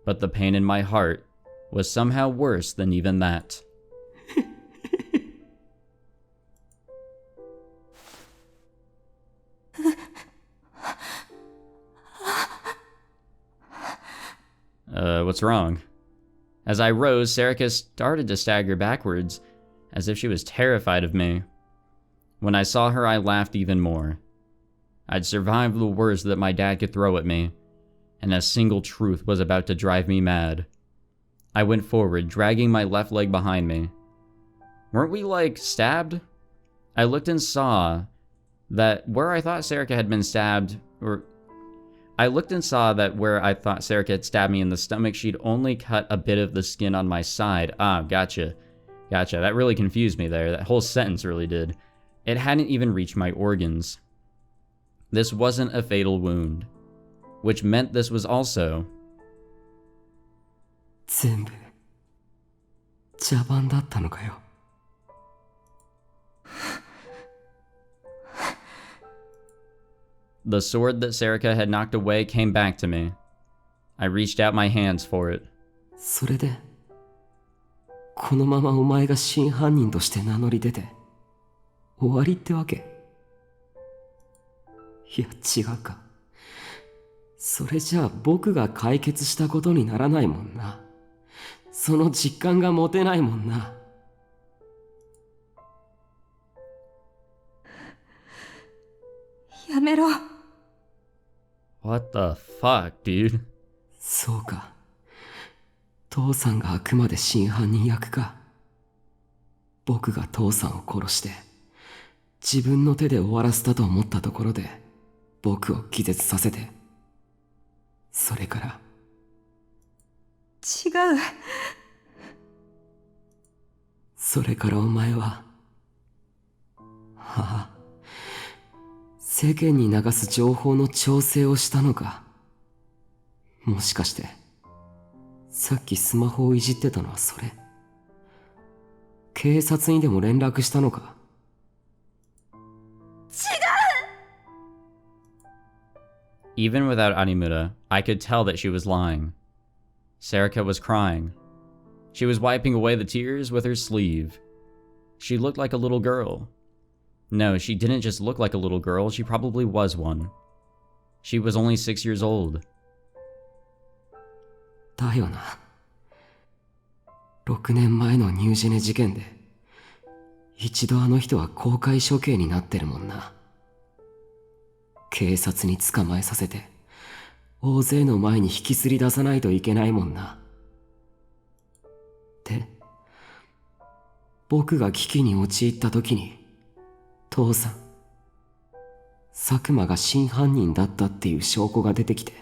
but the pain in my heart was somehow worse than even that. What's wrong? As I rose, Serika started to stagger backwards, as if she was terrified of me. When I saw her, I laughed even more. I'd survived the worst that my dad could throw at me, and a single truth was about to drive me mad. I went forward, dragging my left leg behind me. Weren't we, stabbed? I looked and saw that where I thought Serika had been stabbed, where I stabbed me in the stomach, she'd only cut a bit of the skin on my side. Ah, gotcha. That really confused me there. That whole sentence really did. It hadn't even reached my organs. This wasn't a fatal wound, which meant this was also... 全部茶番だったのかよ。The sword that Serika had knocked away came back to me. I reached out my hands for it. それでこのままお前が真犯人として名乗り出て終わりってわけ？いや違うか。それじゃあ僕が解決したことにならないもんな。その実感が持てないもんな。やめろ。What the fuck, dude? そうか。父さんがあくまで真犯人役か。僕が父さんを殺して自分の手で終わらせたと思ったところで僕を気絶させて、それから違う。それからお前は世間に流す情報の調整をしたのか。もしかしてさっきスマホをいじってたのはそれ？警察にでも連絡したのか？Even without Animura, I could tell that she was lying. Serika was crying. She was wiping away the tears with her sleeve. She looked like a little girl. No, she didn't just look like a little girl, she probably was one. She was only 6 years old. だよな。6年前のニュージェネ事件で一度あの人は公開処刑になってるもんな。警察に捕まえさせて大勢の前に引きずり出さないといけないもんな。で、僕が危機に陥った時に父さん、佐久間が真犯人だったっていう証拠が出てきて、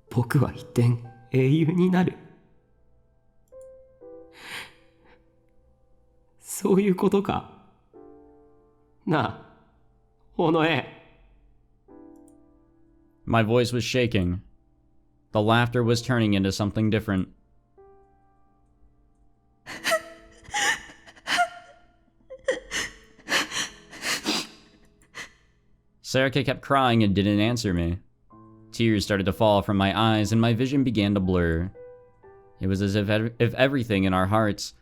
僕は一転英雄になる。そういうことか。なあ、尾上。My voice was shaking. The laughter was turning into something different. Serika kept crying and didn't answer me. Tears started to fall from my eyes and my vision began to blur. It was as if everything in our hearts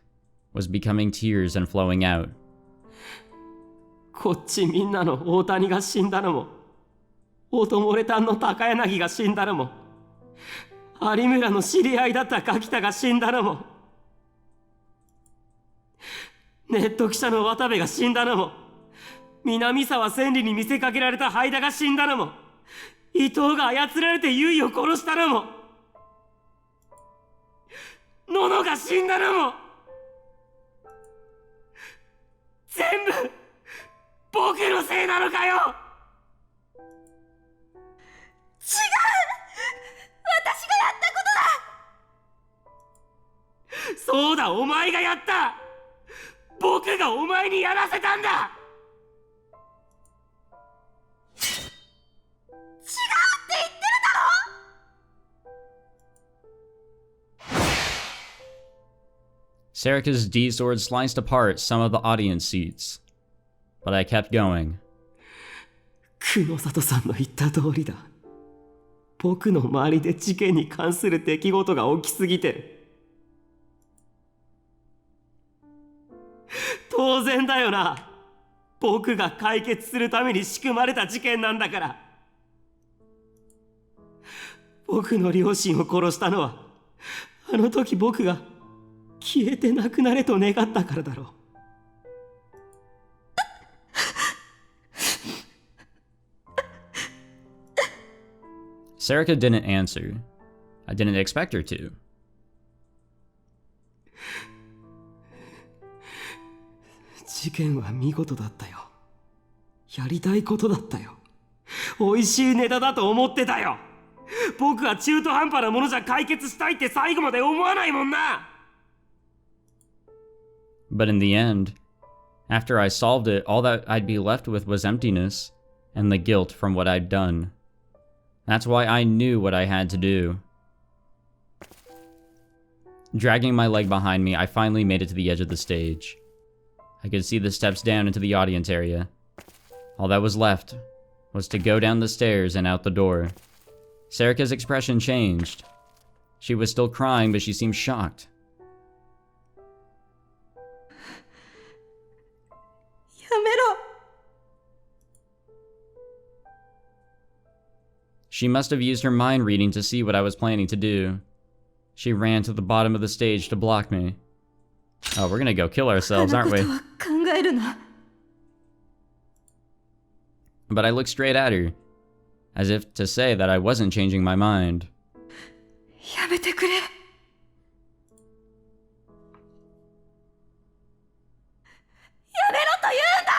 was becoming tears and flowing out. こっちみんなの大谷が死んだのも、オトモレタンの高柳が死んだのも、有村の知り合いだった柿田が死んだのも、ネット記者の渡部が死んだのも、南沢千里に見せかけられた灰田が死んだのも、伊藤が操られて結衣を殺したのも、ノノが死んだのも全部僕のせいなのかよ。違う、私がやったことだ。そうだ、お前がやった。僕がお前にやらせたんだ。違うって言ってるだろ。Serika's D-sword sliced apart some of the audience seats, but I kept going. 久野里さんの言った通りだ。僕の周りで事件に関する出来事が起きすぎてる。当然だよな。僕が解決するために仕組まれた事件なんだから。僕の両親を殺したのは、あの時僕が消えてなくなれと願ったからだろう。Serika didn't answer. I didn't expect her to. 事件は見事だったよ。やりたいことだったよ。美味しいネタだと思ってたよ。僕は中途半端なものじゃ解決したいって最後まで思わないもんな。But in the end, after I solved it, all that I'd be left with was emptiness and the guilt from what I'd done. That's why I knew what I had to do. Dragging my leg behind me, I finally made it to the edge of the stage. I could see the steps down into the audience area. All that was left was to go down the stairs and out the door. Serika's expression changed. She was still crying, but she seemed shocked. やめろ。 She must have used her mind reading to see what I was planning to do. She ran to the bottom of the stage to block me. Oh, we're gonna go kill ourselves, aren't we? 考えるな。 But I looked straight at her, as if to say that I wasn't changing my mind. やめてくれ。やめろと言うんだ。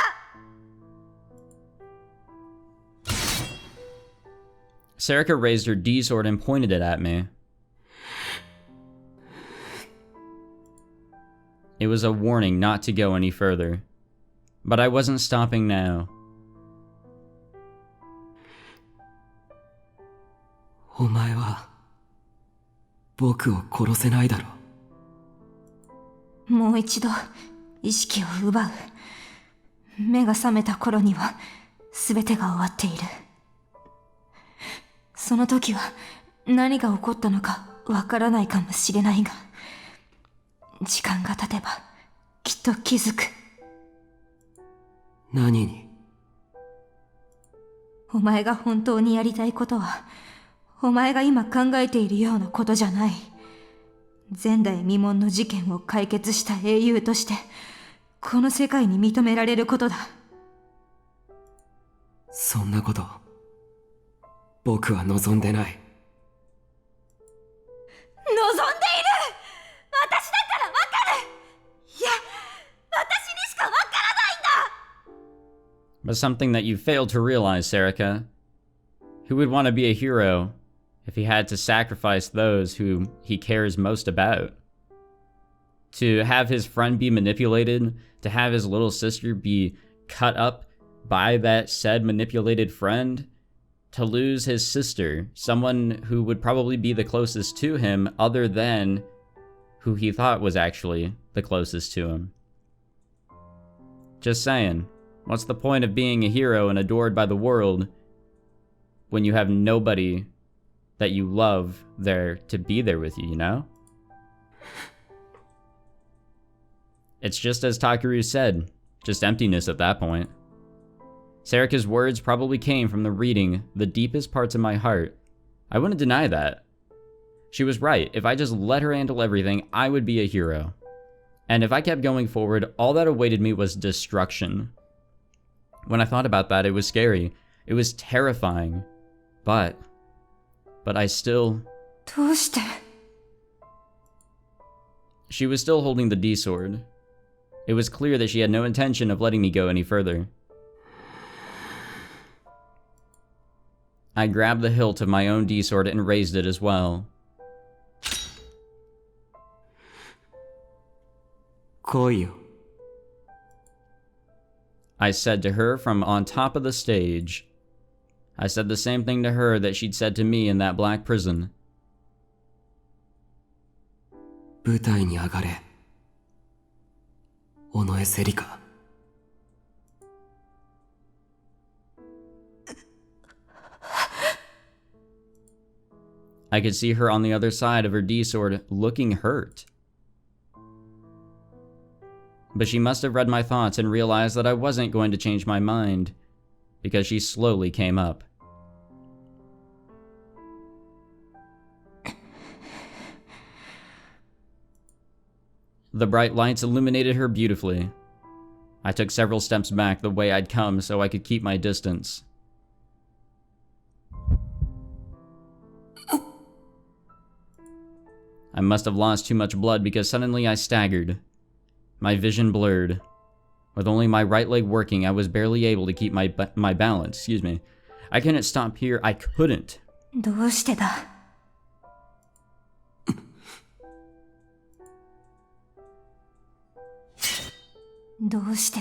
Serika raised her D-sword and pointed it at me. It was a warning not to go any further. But I wasn't stopping now. お前は僕を殺せないだろう。もう一度意識を奪う。目が覚めた頃には全てが終わっている。その時は何が起こったのかわからないかもしれないが、時間が経てばきっと気づく。何に？お前が本当にやりたいことは、お前が今考えているようなことじゃない。前代未聞の事件を解決した英雄として、この世界に認められることだ。そんなこと、僕は望んでない。望んでいる。私だからわかる。いや、私にしかわからないんだ。 But something that you failed to realize, Serika. Who would want to be a hero if he had to sacrifice those who he cares most about? To have his friend be manipulated, to have his little sister be cut up by that said manipulated friend, to lose his sister, someone who would probably be the closest to him other than who he thought was actually the closest to him. Just saying, what's the point of being a hero and adored by the world when you have nobody that you love there to be there with you, you know? It's just as Takuru said, just emptiness at that point. Serika's words probably came from the reading the deepest parts of my heart. I wouldn't deny that. She was right. If I just let her handle everything, I would be a hero. And if I kept going forward, all that awaited me was destruction. When I thought about that, it was scary. It was terrifying. But I still... どうして She was still holding the D-sword. It was clear that she had no intention of letting me go any further. I grabbed the hilt of my own D-sword and raised it as well. I said to her from on top of the stage. I said the same thing to her that she'd said to me in that black prison. 舞台に上がれ。尾上セリカ。I could see her on the other side of her D-sword, looking hurt. But she must have read my thoughts and realized that I wasn't going to change my mind, because she slowly came up. The bright lights illuminated her beautifully. I took several steps back the way I'd come so I could keep my distance. I must have lost too much blood because suddenly I staggered. My vision blurred. With only my right leg working, I was barely able to keep my balance. I couldn't stop here. I couldn't. どうしてだ? どうして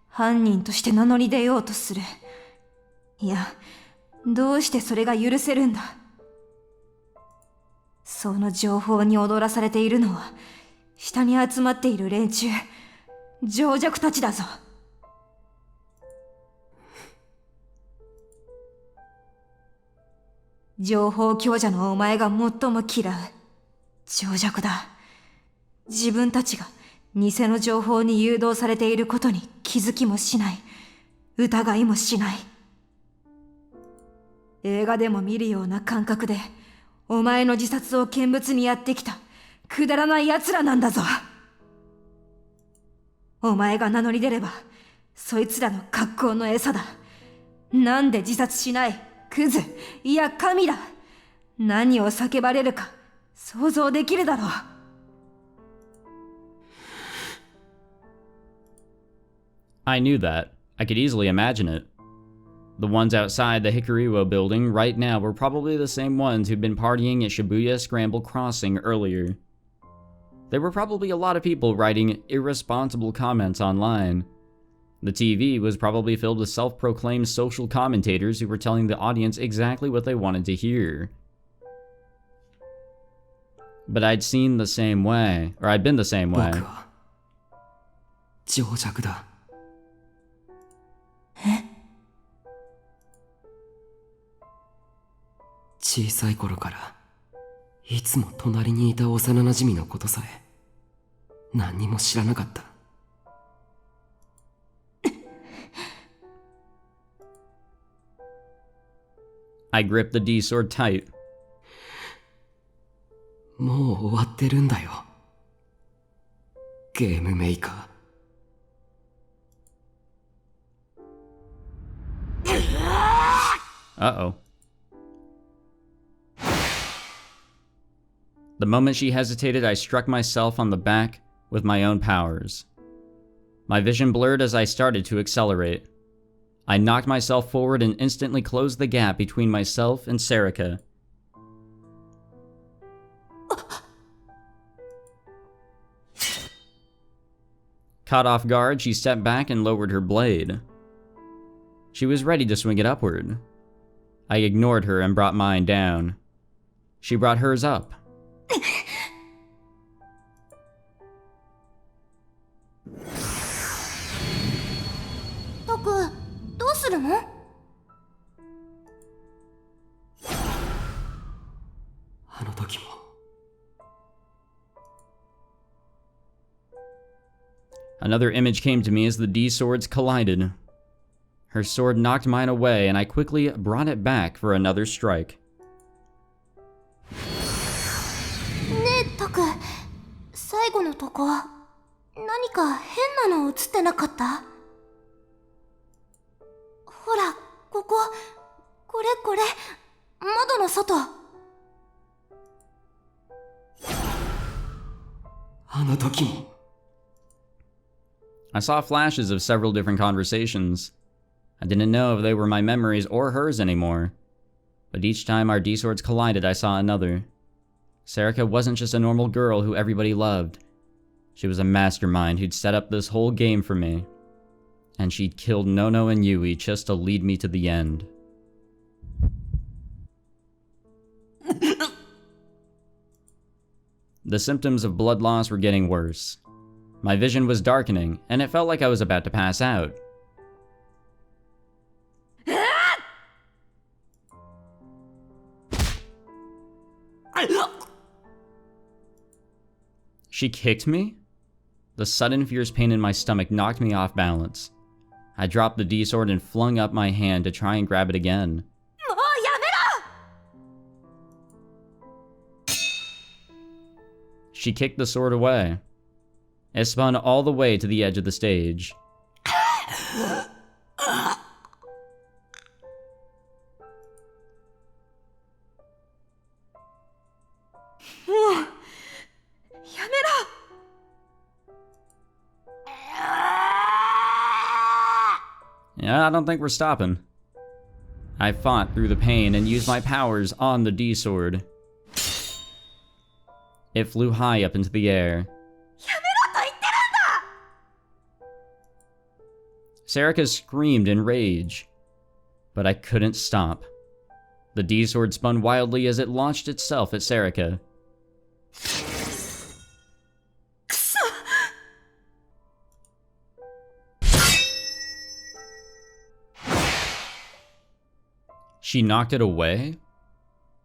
犯人として名乗り出ようとする? いや、どうしてそれが許せるんだ? その情報に踊らされているのは下に集まっている連中、情弱たちだぞ。情報強者のお前が最も嫌う。情弱だ。自分たちが偽の情報に誘導されていることに気づきもしない。疑いもしない。映画でも見るような感覚でお前の自殺を見物にやってきたくだらない奴らなんだぞ。お前が名乗り出ればそいつらの格好の餌だ。なんで自殺しない？クズ、いや神だ。何を叫ばれるか想像できるだろう。I knew that. I could easily imagine it. The ones outside the Hikariwa building right now were probably the same ones who'd been partying at Shibuya Scramble Crossing earlier. There were probably a lot of people writing irresponsible comments online. The TV was probably filled with self-proclaimed social commentators who were telling the audience exactly what they wanted to hear. But I'd seen the same way, or I'd been the same way. 情弱だ。小さい頃からいつも隣にいた幼馴染のことさえ何にも知らなかった。I gripped the D-sword tight. もう終わってるんだよ。ゲームメーカー。Uh-oh. The moment she hesitated, I struck myself on the back with my own powers. My vision blurred as I started to accelerate. I knocked myself forward and instantly closed the gap between myself and Serika. Caught off guard, she stepped back and lowered her blade. She was ready to swing it upward. I ignored her and brought mine down. She brought hers up. Taku, どうするの? Another image came to me as the D-swords collided. Her sword knocked mine away, and I quickly brought it back for another strike. ねえ、タク、最後のとこ、何か変なの映ってなかった？ほら、ここ、これ、窓の外。あの時も。 I saw flashes of several different conversations. I didn't know if they were my memories or hers anymore. But each time our D-swords collided, I saw another. Serika wasn't just a normal girl who everybody loved. She was a mastermind who'd set up this whole game for me. And she'd killed Nono and Yui just to lead me to the end. The symptoms of blood loss were getting worse. My vision was darkening, and it felt like I was about to pass out. She kicked me? The sudden fierce pain in my stomach knocked me off balance. I dropped the D-sword and flung up my hand to try and grab it again. She kicked the sword away. It spun all the way to the edge of the stage. Yeah, I don't think we're stopping. I fought through the pain and used my powers on the D-sword. It flew high up into the air. Serika screamed in rage, but I couldn't stop. The D-sword spun wildly as it launched itself at Serika. She knocked it away?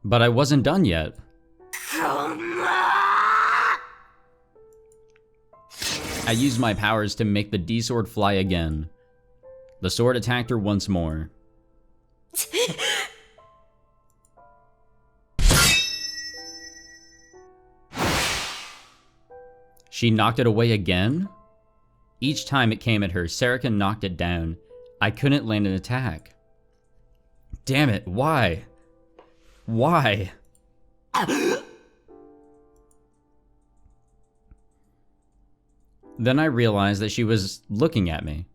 But I wasn't done yet. I used my powers to make the D-sword fly again. The sword attacked her once more. She knocked it away again? Each time it came at her, Serika knocked it down. I couldn't land an attack. Damn it, why? Why? Then I realized that she was looking at me.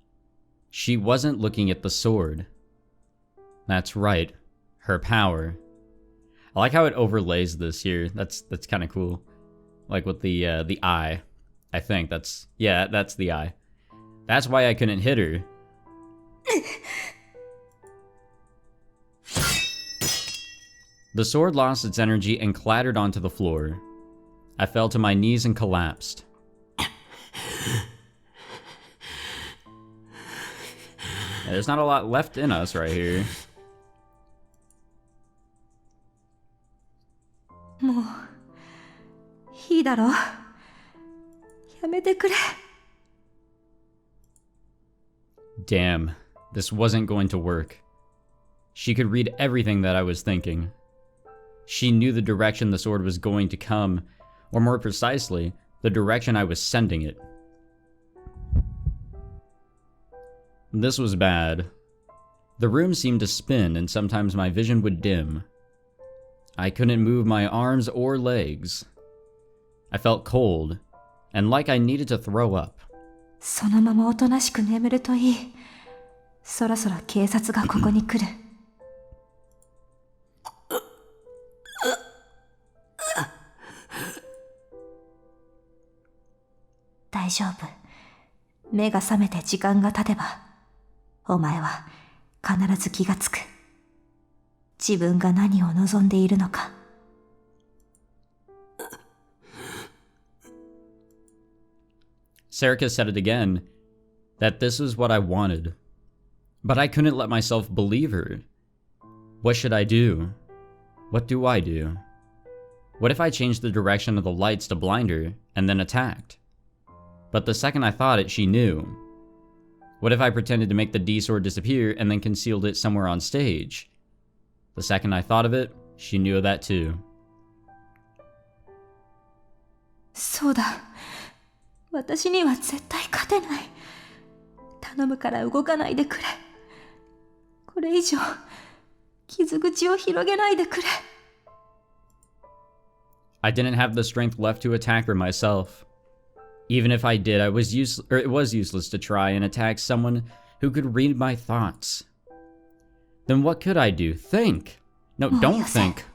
She wasn't looking at the sword. That's right, her power. I like how it overlays this here. That's kind of cool. Like with the eye. I think that's the eye. That's why I couldn't hit her. The sword lost its energy and clattered onto the floor. I fell to my knees and collapsed. There's not a lot left in us right here. Damn, this wasn't going to work. She could read everything that I was thinking. She knew the direction the sword was going to come, or more precisely, the direction I was sending it. This was bad. The room seemed to spin, and sometimes my vision would dim. I couldn't move my arms or legs. I felt cold, and like I needed to throw up. そのままおとなしく眠るといい。そろそろ警察がここに来る。大丈夫。目が覚めて時間が経てば、お前は必ず気がつく。自分が何を望んでいるのか。Serika said it again, that this was what I wanted. But I couldn't let myself believe her. What should I do? What do I do? What if I changed the direction of the lights to blind her, and then attacked? But the second I thought it, she knew. What if I pretended to make the D-sword disappear and then concealed it somewhere on stage? The second I thought of it, she knew of that too. そうだ。私には絶対勝てない。頼むから動かないでくれ。これ以上、傷口を広げないでくれ。I didn't have the strength left to attack her myself. Even if I did, it was useless to try and attack someone who could read my thoughts. Then what could I do? Think! No, don't think.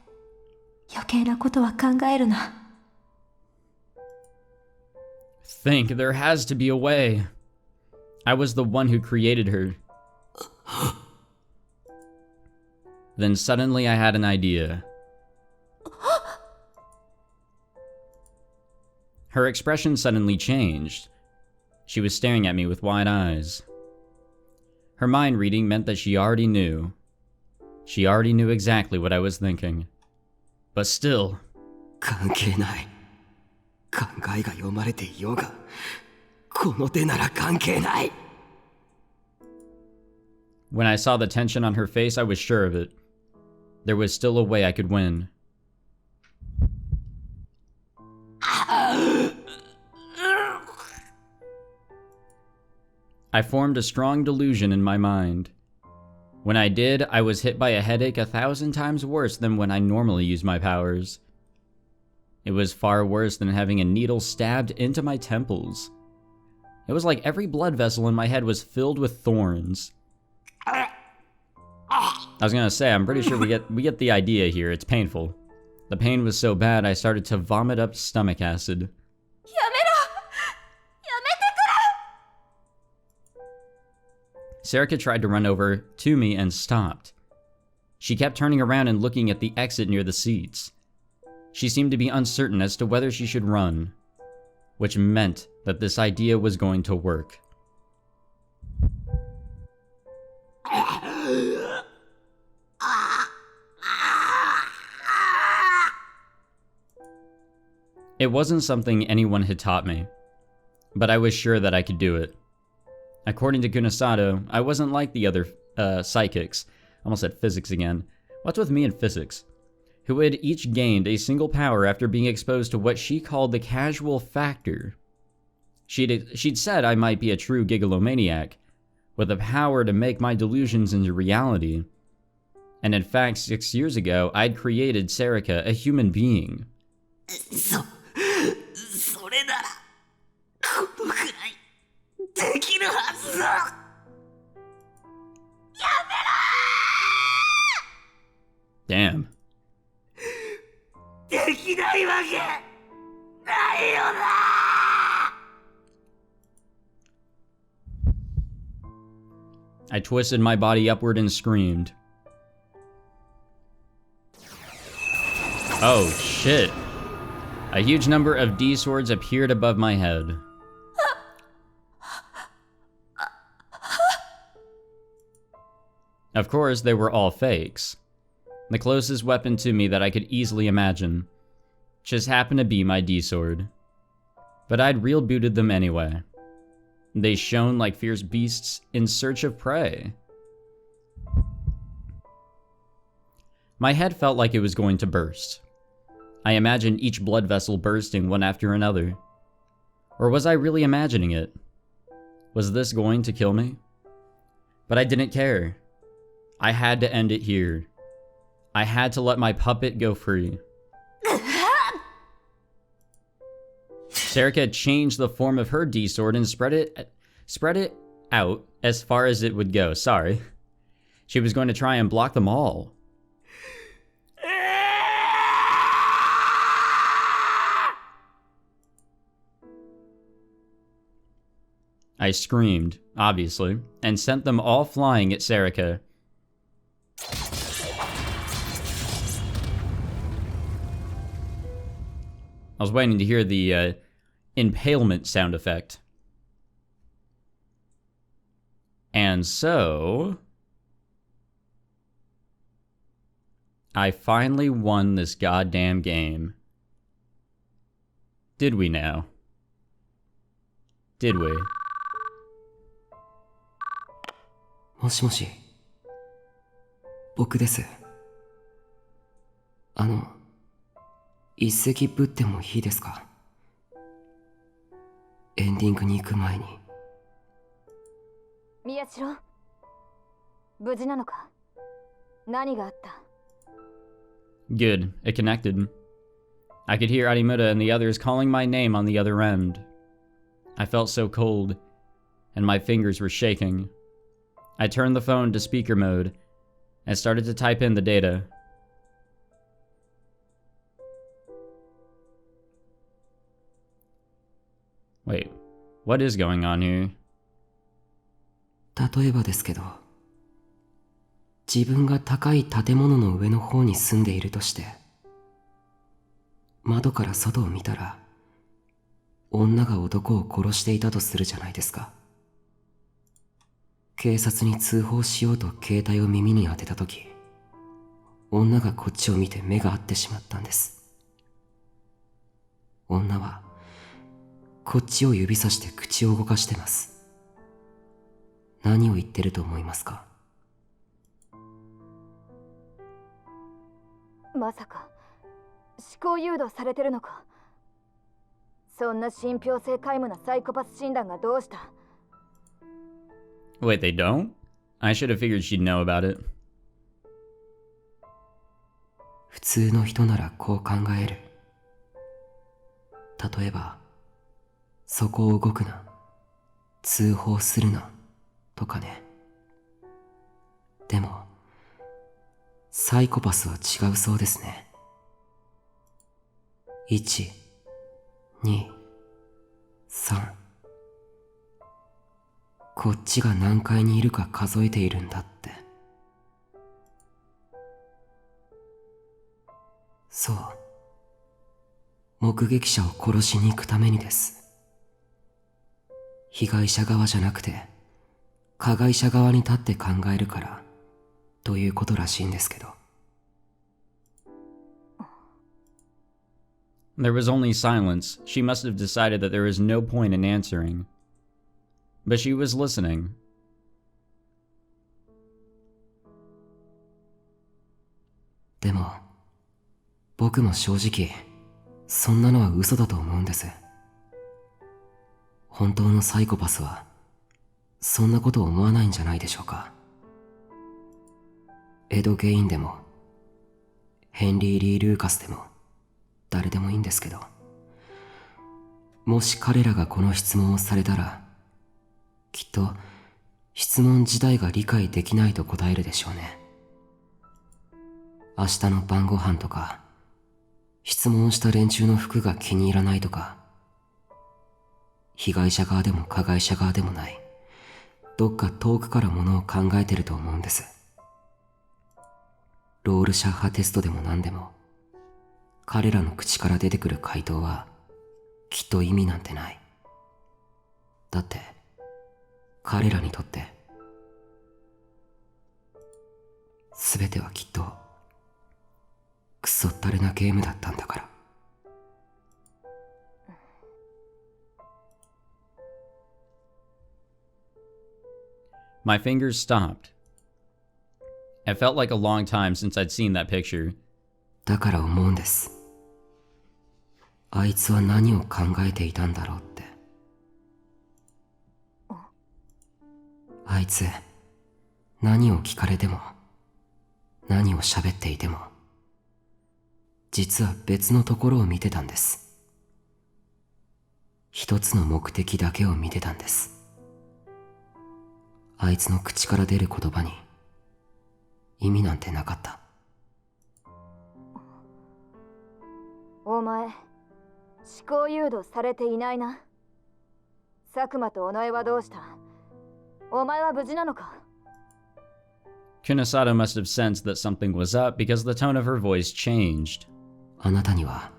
余計なことは考えるな。 Think, there has to be a way. I was the one who created her. Then suddenly I had an idea. Her expression suddenly changed. She was staring at me with wide eyes. Her mind reading meant that she already knew. She already knew exactly what I was thinking. But still. 関係ない。考えが読まれていようが、この手なら関係ない。 When I saw the tension on her face, I was sure of it. There was still a way I could win. I formed a strong delusion in my mind. When I did, I was hit by a headache 1,000 times worse than when I normally use my powers. It was far worse than having a needle stabbed into my temples. It was like every blood vessel in my head was filled with thorns. I was gonna say, I'm pretty sure we get the idea here. It's painful. The pain was so bad I started to vomit up stomach acid. Serika tried to run over to me and stopped. She kept turning around and looking at the exit near the seats. She seemed to be uncertain as to whether she should run, which meant that this idea was going to work. It wasn't something anyone had taught me, but I was sure that I could do it. According to Kunasato, I wasn't like the other psychics. Almost said physics again. What's with me and physics? Who had each gained a single power after being exposed to what she called the casual factor. She'd said I might be a true gigalomaniac, with the power to make my delusions into reality. And in fact, 6 years ago, I'd created Serika, a human being. それならこのくらいできるはずだ。やめろー Damn. できないわけないよな。 I twisted my body upward and screamed. Oh shit. A huge number of D-swords appeared above my head. Of course, they were all fakes. The closest weapon to me that I could easily imagine just happened to be my D-sword. But I'd real booted them anyway. They shone like fierce beasts in search of prey. My head felt like it was going to burst. I imagined each blood vessel bursting one after another. Or was I really imagining it? Was this going to kill me? But I didn't care. I had to end it here. I had to let my puppet go free. Serika changed the form of her D-sword and spread it out as far as it would go. Sorry. She was going to try and block them all. I screamed, obviously, and sent them all flying at Serika. I was waiting to hear the impalement sound effect. And so I finally won this goddamn game. Did we now? Did we? もしもし、僕です。一席ぶってもいいですか？エンディングに行く前に。宮代、無事なのか？何があった？ Good. It connected. I could hear Arimura and the others calling my name on the other end. I felt so cold, and my fingers were shaking. I turned the phone to speaker mode and started to type in the data. Wait, what is going on here? 例えばですけど、自分が高い建物の上の方に住んでいるとして、窓から外を見たら、女が男を殺していたとするじゃないですか。警察に通報しようと携帯を耳に当てたとき、女がこっちを見て目が合ってしまったんです。女はこっちを指さして口を動かしてます。何を言ってると思いますか？まさか思考誘導されてるのか。そんな信憑性皆無なサイコパス診断がどうした？ Wait, they don't? I should have figured she'd know about it. 普通の人ならこう考える。例えば、そこを動くな、通報するな、とかね。でも、サイコパスは違うそうですね。1、2、3。こっちが何階にいるか数えているんだって。そう。目撃者を殺しに行くためにです。被害者側じゃなくて、加害者側に立って考えるから、ということらしいんですけど。There was only silence. She must have decided that there was no point in answering. But she was listening. でも、僕も正直、そんなのは嘘だと思うんです。本当のサイコパスは、そんなこと思わないんじゃないでしょうか。エド・ゲインでも、ヘンリー・リー・ルーカスでも、誰でもいいんですけど、もし彼らがこの質問をされたら、きっと質問自体が理解できないと答えるでしょうね。明日の晩ご飯とか、質問した連中の服が気に入らないとか、被害者側でも加害者側でもない、どっか遠くからものを考えてると思うんです。ロールシャッハテストでも何でも、彼らの口から出てくる回答はきっと意味なんてない。だって彼らにとって全てはきっとクソったれなゲームだったんだから。My fingers stopped. It felt like a long time since I'd seen that picture. だから思うんです。あいつは何を考えていたんだろうって。あいつ、何を聞かれても、何を喋っていても、実は別のところを見てたんです。一つの目的だけを見てたんです。あいつの口から出る言葉に意味なんてなかった。お前、思考誘導されていないな。佐久間と尾上はどうした？お前は無事なのか？ Kunasato must have sensed that something was up because the tone of her voice changed. あなたには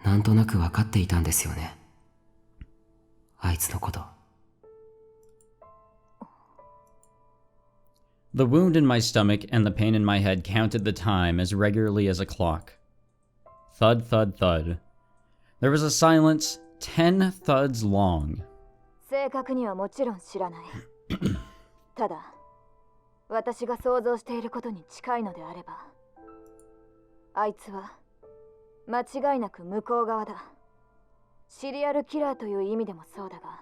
なんとなく分かっていたんですよね。あいつのこと。The wound in my stomach and the pain in my head counted the time as regularly as a clock. Thud, thud, thud. There was a silence 10 thuds long. 正確にはもちろん知らない。ただ、私が想像していることに近いのであれば、あいつは間違いなく向こう側だ。シリアルキラーという意味でもそうだが、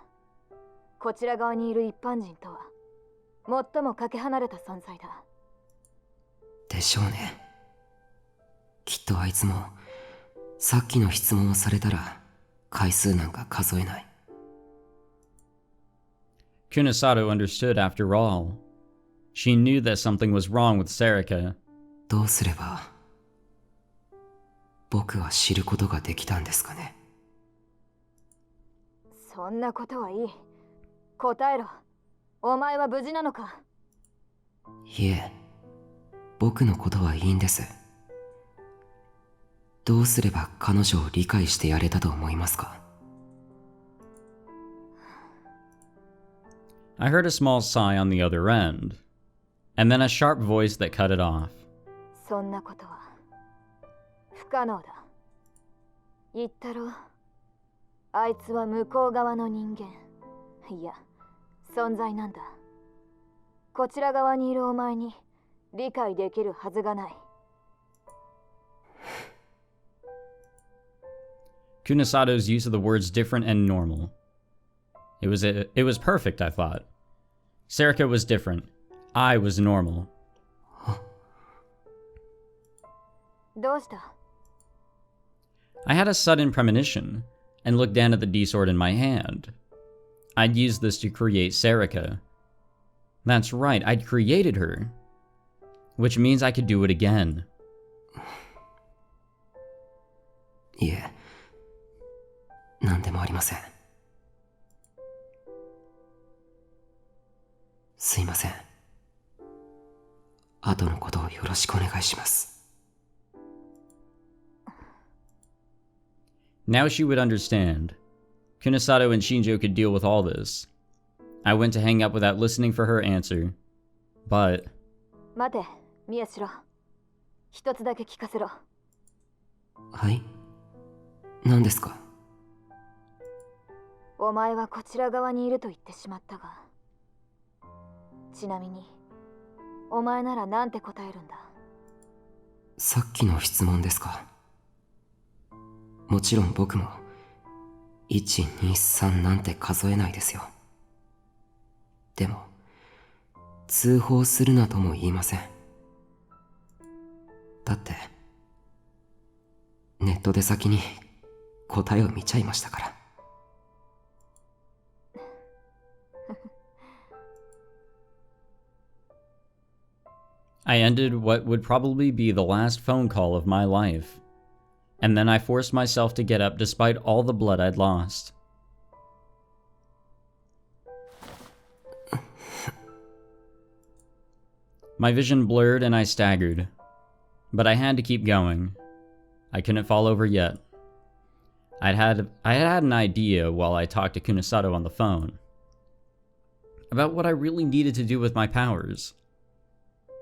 こちら側にいる一般人とは最もかけ離れた存在だ。でしょうね。きっとあいつもさっきの質問をされたら回数なんか数えない。Kunasato understood after all. She knew that something was wrong with Serika. どうすれば僕は知ることができたんですかね。そんなことはいい。答えろ。お前は無事なのか。いえ、僕のことはいいんです。どうすれば彼女を理解してやれたと思いますか。I heard a small sigh on the other end, and then a sharp voice that cut it off. そんなことは不可能だ。言ったろ。あいつは向こう側の人間。いや、存在なんだ。こちら側にいるお前に理解できるはずがない。Kunisato's use of the words different and normal. It was perfect, I thought. Serika was different. I was normal. どうした？ I had a sudden premonition and looked down at the D-sword in my hand. I'd used this to create Serika. That's right, I'd created her. Which means I could do it again. いえ、何でもありません。すいません。後のことをよろしくお願いします。Now she would understand. Kunasato and Shinjo could deal with all this. I went to hang up without listening for her answer. But... 待て、宮代。一つだけ聞かせろ。はい？何ですか？お前はこちら側にいると言ってしまったが。ちなみに、お前ならなんて答えるんだ？さっきの質問ですか？もちろん僕も1、2、3なんて数えないですよ。でも通報するなとも言いません。だってネットで先に答えを見ちゃいましたから。I ended what would probably be the last phone call of my life. And then I forced myself to get up despite all the blood I'd lost. My vision blurred and I staggered. But I had to keep going. I couldn't fall over yet. I had an idea while I talked to Kunasato on the phone. About what I really needed to do with my powers.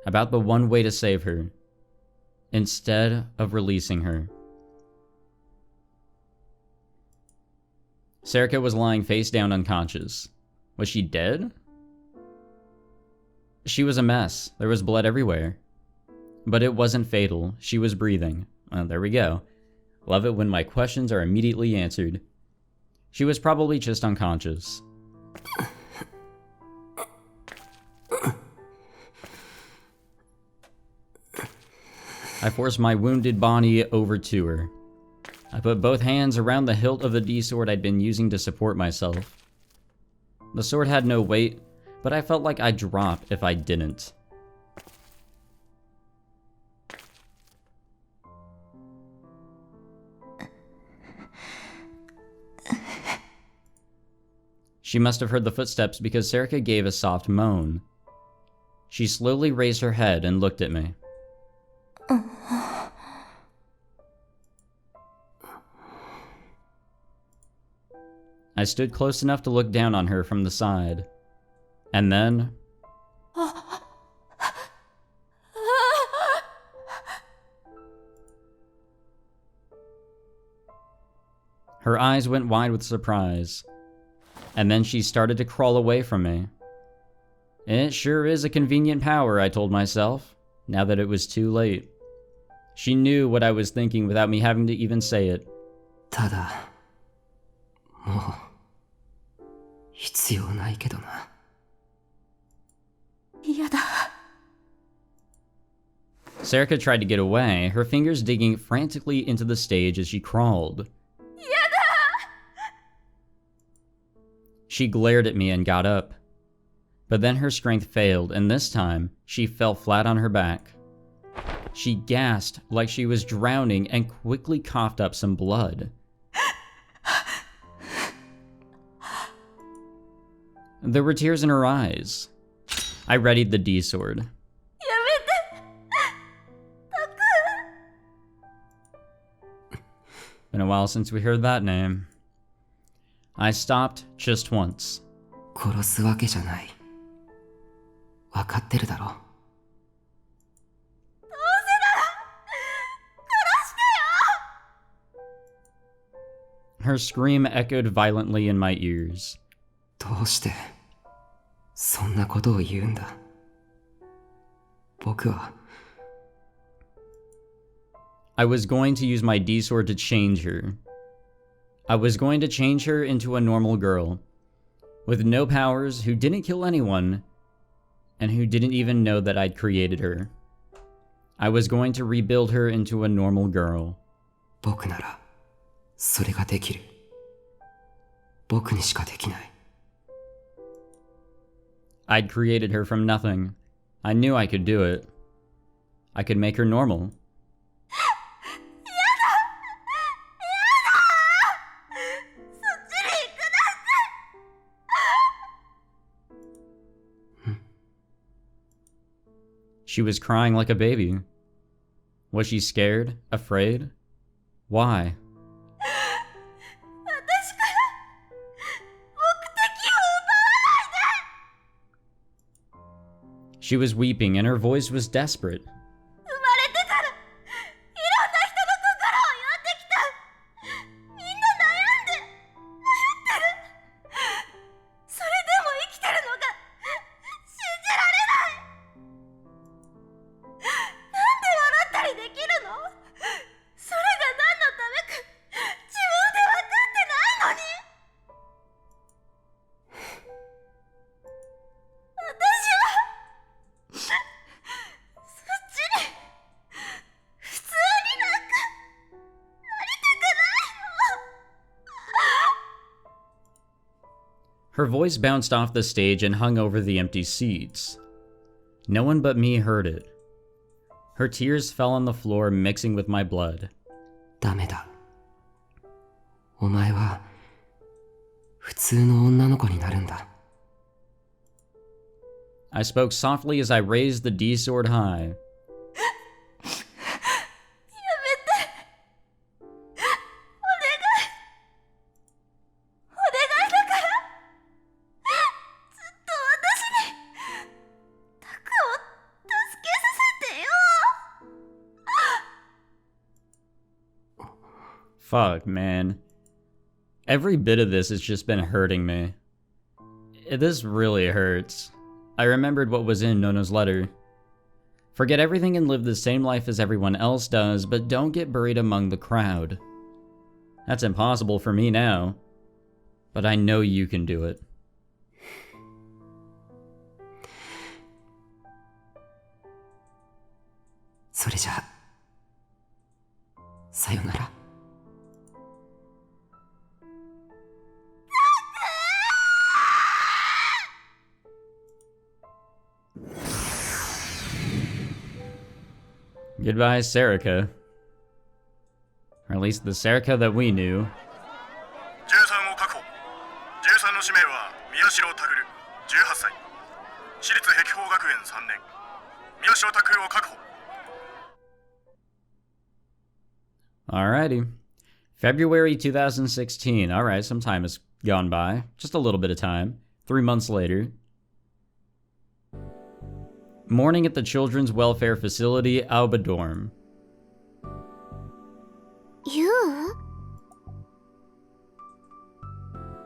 About the one way to save her. Instead of releasing her. Serika was lying face down unconscious. Was she dead? She was a mess. There was blood everywhere. But it wasn't fatal. She was breathing. There we go. Love it when my questions are immediately answered. She was probably just unconscious. I forced my wounded body over to her. I put both hands around the hilt of the D-sword I'd been using to support myself. The sword had no weight, but I felt like I'd drop if I didn't. She must have heard the footsteps because Serika gave a soft moan. She slowly raised her head and looked at me. I stood close enough to look down on her from the side. And then... Her eyes went wide with surprise. And then she started to crawl away from me. It sure is a convenient power, I told myself, now that it was too late. She knew what I was thinking without me having to even say it. ただ、もう必要ないけどな。嫌だ。 Serika tried to get away, her fingers digging frantically into the stage as she crawled. 嫌だ。 She glared at me and got up. But then her strength failed, and this time, she fell flat on her back. She gasped like she was drowning and quickly coughed up some blood. There were tears in her eyes. I readied the D-sword. Been a while since we heard that name. I stopped just once. 殺すわけじゃない。わかってるだろ。 Her scream echoed violently in my ears. どうしてそんなことを言うんだ。僕は I was going to use my D-sword to change her. I was going to change her into a normal girl, with no powers, who didn't kill anyone, and who didn't even know that I'd created her. I was going to rebuild her into a normal girl. 僕ならそれができる。僕にしかできない。 I'd created her from nothing. I knew I could do it. I could make her normal. She was crying like a baby. Was she scared? Afraid? Why? She was weeping and her voice was desperate. Her voice bounced off the stage and hung over the empty seats. No one but me heard it. Her tears fell on the floor, mixing with my blood. ダメだ。お前は普通の女の子になるんだ。 I spoke softly as I raised the D-sword high. Fuck, man. Every bit of this has just been hurting me. This really hurts. I remembered what was in Nono's letter. Forget everything and live the same life as everyone else does, but don't get buried among the crowd. That's impossible for me now. But I know you can do it. それじゃあ、さよなら。 Goodbye, Serika. Or at least the Serika that we knew. 13を確保。13の氏名は宮代拓、18歳。私立碧峰学園3年。宮代拓を確保。 Alrighty. February 2016. Alright, some time has gone by. Just a little bit of time. 3 months later. Morning at the Children's Welfare Facility, Aoba Dorm. You?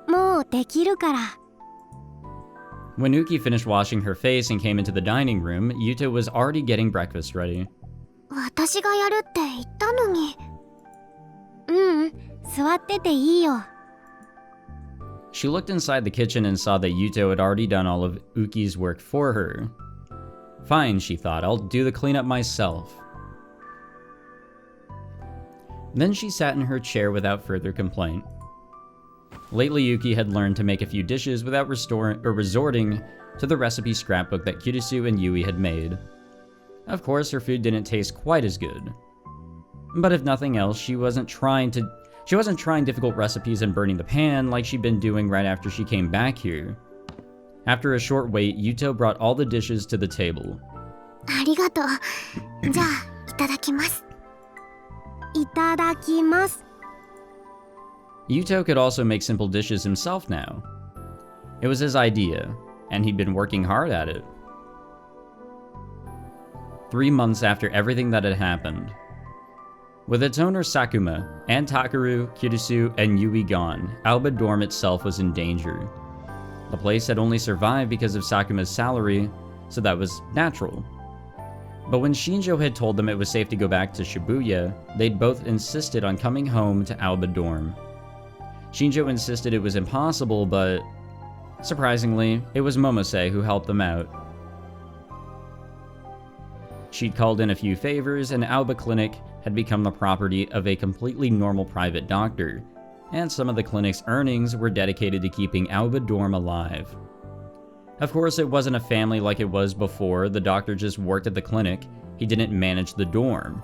もうできるから。 When Uki finished washing her face and came into the dining room, Yuta was already getting breakfast ready. 私がやるって言ったのに。座ってていいよ。 She looked inside the kitchen and saw that Yuto had already done all of Uki's work for her. Fine, she thought, I'll do the cleanup myself. Then she sat in her chair without further complaint. Lately, Yuki had learned to make a few dishes without resorting to the recipe scrapbook that Kirisu and Yui had made. Of course, her food didn't taste quite as good. But if nothing else, she wasn't trying difficult recipes and burning the pan like she'd been doing right after she came back here. After a short wait, Yuto brought all the dishes to the table. ありがとう。じゃあ、いただきます。いただきます。 Yuto could also make simple dishes himself now. It was his idea, and he'd been working hard at it. 3 months after everything that had happened. With its owner Sakuma, and Takuru, Kirisu, and Yui gone, Aoba Dorm itself was in danger. The place had only survived because of Sakuma's salary, so that was natural. But when Shinjo had told them it was safe to go back to Shibuya, they'd both insisted on coming home to Aoba Dorm. Shinjo insisted it was impossible, but surprisingly, it was Momose who helped them out. She'd called in a few favors, and Aoba Clinic had become the property of a completely normal private doctor, and some of the clinic's earnings were dedicated to keeping Aoba Dorm alive. Of course, it wasn't a family like it was before. The doctor just worked at the clinic. He didn't manage the dorm.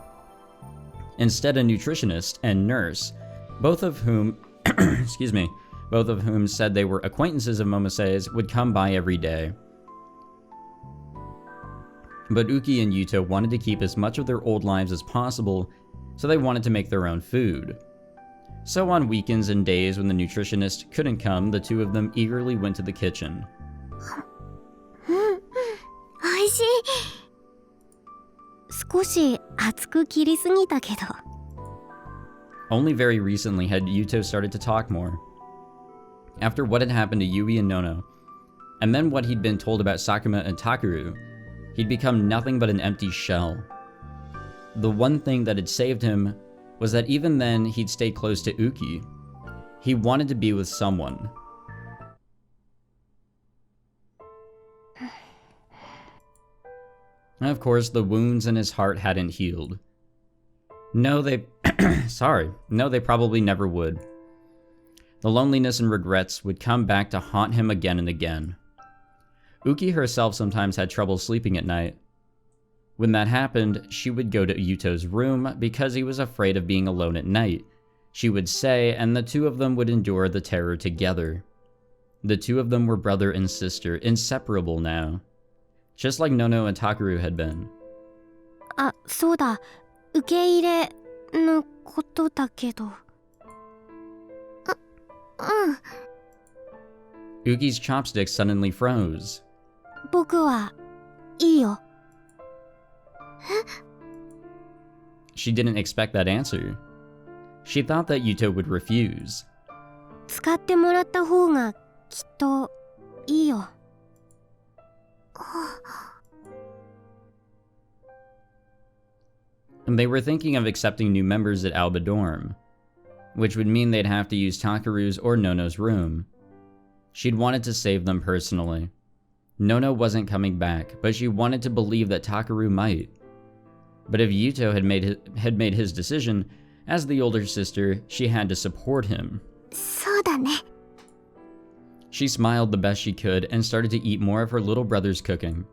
Instead, a nutritionist and nurse, both of whom said they were acquaintances of Momose's, would come by every day. But Uki and Yuto wanted to keep as much of their old lives as possible, so they wanted to make their own food. So on weekends and days when the nutritionist couldn't come, the two of them eagerly went to the kitchen. おいしい。少し厚く切りすぎたけど。 Only very recently had Yuto started to talk more. After what had happened to Yui and Nono, and then what he'd been told about Sakuma and Takuru, he'd become nothing but an empty shell. The one thing that had saved him was that even then he'd stayed close to Uki. He wanted to be with someone. Of course, the wounds in his heart hadn't healed. No, they probably never would. The loneliness and regrets would come back to haunt him again and again. Uki herself sometimes had trouble sleeping at night. When that happened, she would go to Yuto's room because he was afraid of being alone at night, she would say, and the two of them would endure the terror together. The two of them were brother and sister, inseparable now. Just like Nono and Takuru had been. あ、そうだ。受け入れのことだけど。Uki's chopsticks suddenly froze. 僕はいいよ。She didn't expect that answer. She thought that Yuto would refuse. 使ってもらった方がきっといいよ。And they were thinking of accepting new members at Aoba Dorm, which would mean they'd have to use Takuru's or Nono's room. She'd wanted to save them personally. Nono wasn't coming back, but she wanted to believe that Takuru might. But if Yuto had made his decision, as the older sister, she had to support him. そうだね。 She smiled the best she could and started to eat more of her little brother's cooking.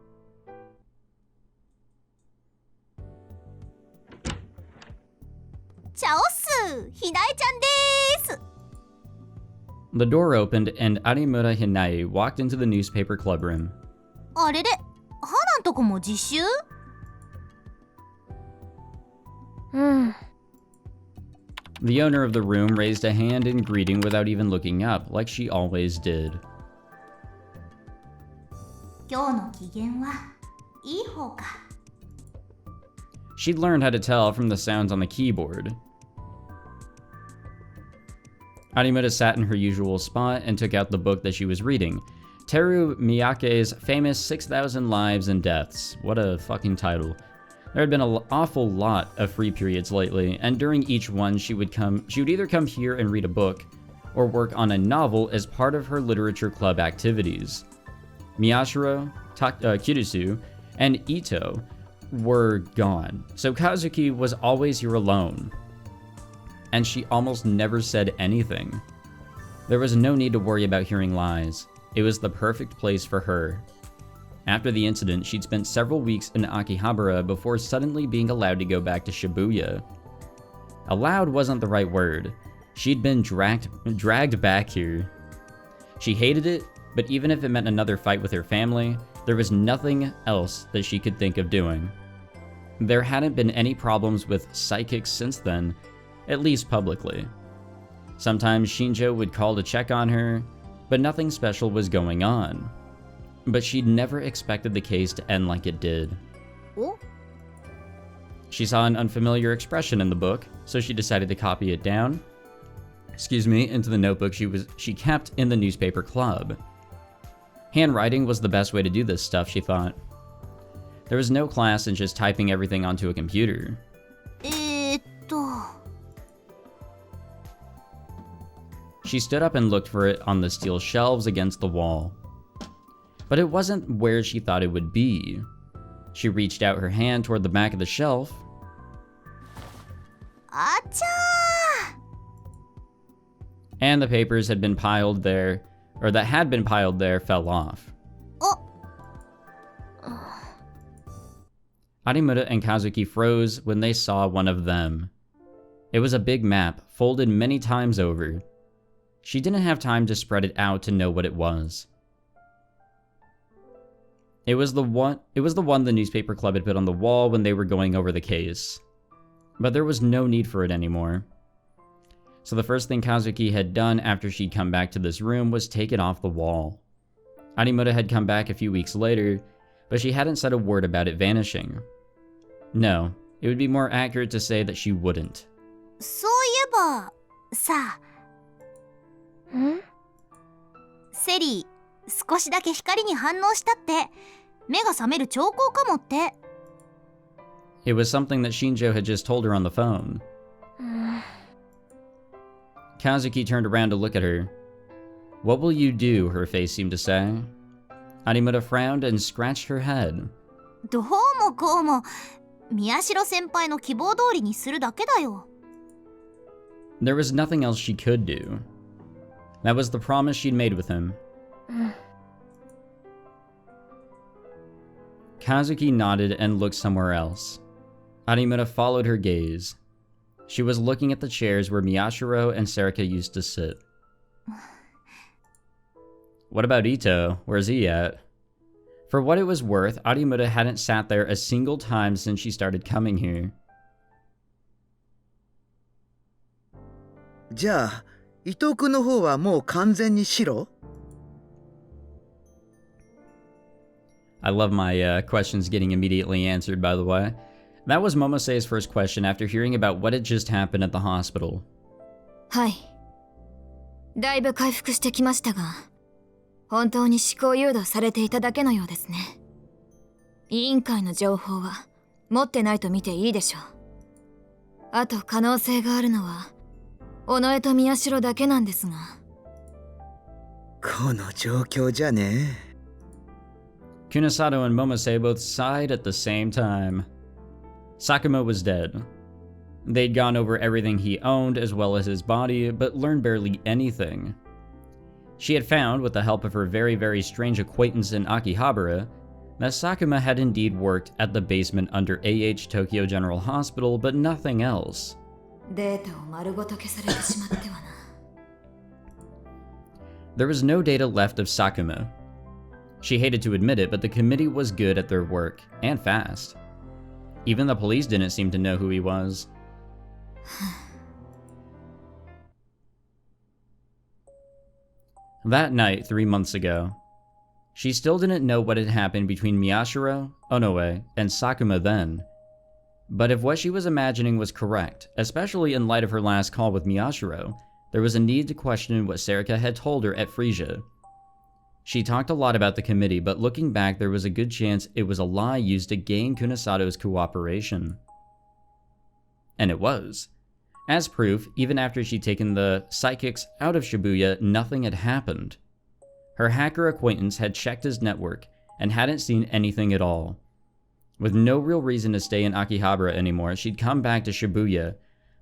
The door opened and Arimura Hinai walked into the newspaper clubroom. あれれ、花んとこも実習？The owner of the room raised a hand in greeting without even looking up, like she always did. 今日の機嫌はいい方か。 She'd learned how to tell from the sounds on the keyboard. Arimura sat in her usual spot and took out the book that she was reading. Teru Miyake's famous 6,000 Lives and Deaths. What a fucking title. There had been an awful lot of free periods lately, and during each one she would either come here and read a book, or work on a novel as part of her literature club activities. Miyashiro, Kirisu, and Ito were gone, so Kazuki was always here alone. And she almost never said anything. There was no need to worry about hearing lies. It was the perfect place for her. After the incident, she'd spent several weeks in Akihabara before suddenly being allowed to go back to Shibuya. Allowed wasn't the right word. She'd been dragged back here. She hated it, but even if it meant another fight with her family, there was nothing else that she could think of doing. There hadn't been any problems with psychics since then, at least publicly. Sometimes Shinjo would call to check on her, but nothing special was going on. But she'd never expected the case to end like it did. Oh? She saw an unfamiliar expression in the book, so she decided to copy it down, into the notebook she kept in the newspaper club. Handwriting was the best way to do this stuff, she thought. There was no class in just typing everything onto a computer. She stood up and looked for it on the steel shelves against the wall. But it wasn't where she thought it would be. She reached out her hand toward the back of the shelf. Achoo! And the papers that had been piled there fell off. Oh. Arimura and Kazuki froze when they saw one of them. It was a big map, folded many times over. She didn't have time to spread it out to know what it was. It was the one the newspaper club had put on the wall when they were going over the case. But there was no need for it anymore. So the first thing Kazuki had done after she'd come back to this room was take it off the wall. Arimura had come back a few weeks later, but she hadn't said a word about it vanishing. No, it would be more accurate to say that she wouldn't. そういえば、さあ。ん？セリー、少しだけ光に反応したって、目が覚める兆候かもって。It was something that Shinjo had just told her on the phone. Kazuki turned around to look at her. What will you do? Her face seemed to say. Arimura frowned and scratched her head. どうもこうも、宮代先輩の希望通りにするだけだよ。There was nothing else she could do. That was the promise she'd made with him. Kazuki nodded and looked somewhere else. Arimura followed her gaze. She was looking at the chairs where Miyashiro and Serika used to sit. What about Ito? Where's he at? For what it was worth, Arimura hadn't sat there a single time since she started coming here. じゃあ、伊藤君の方はもう完全に白? I love my questions getting immediately answered, by the way. That was Momose's first question after hearing about what had just happened at the hospital. はい。だいぶ回復してきましたが、本当に思考誘導されていただけのようですね。委員会の情報は持ってないと見ていいでしょう。あと可能性があるのは、尾上と宮代だけなんですが。この状況じゃね。Kunasato and Momose both sighed at the same time. Sakuma was dead. They'd gone over everything he owned as well as his body, but learned barely anything. She had found, with the help of her very, very strange acquaintance in Akihabara, that Sakuma had indeed worked at the basement under AH Tokyo General Hospital, but nothing else. データを丸ごと消されてしまってはな。There was no data left of Sakuma. She hated to admit it, but the committee was good at their work, and fast. Even the police didn't seem to know who he was. That night, 3 months ago, she still didn't know what had happened between Miyashiro, Onoe, and Sakuma then. But if what she was imagining was correct, especially in light of her last call with Miyashiro, there was a need to question what Serika had told her at Frisia. She talked a lot about the committee, but looking back, there was a good chance it was a lie used to gain Kunisato's cooperation. And it was. As proof, even after she'd taken the psychics out of Shibuya, nothing had happened. Her hacker acquaintance had checked his network and hadn't seen anything at all. With no real reason to stay in Akihabara anymore, she'd come back to Shibuya,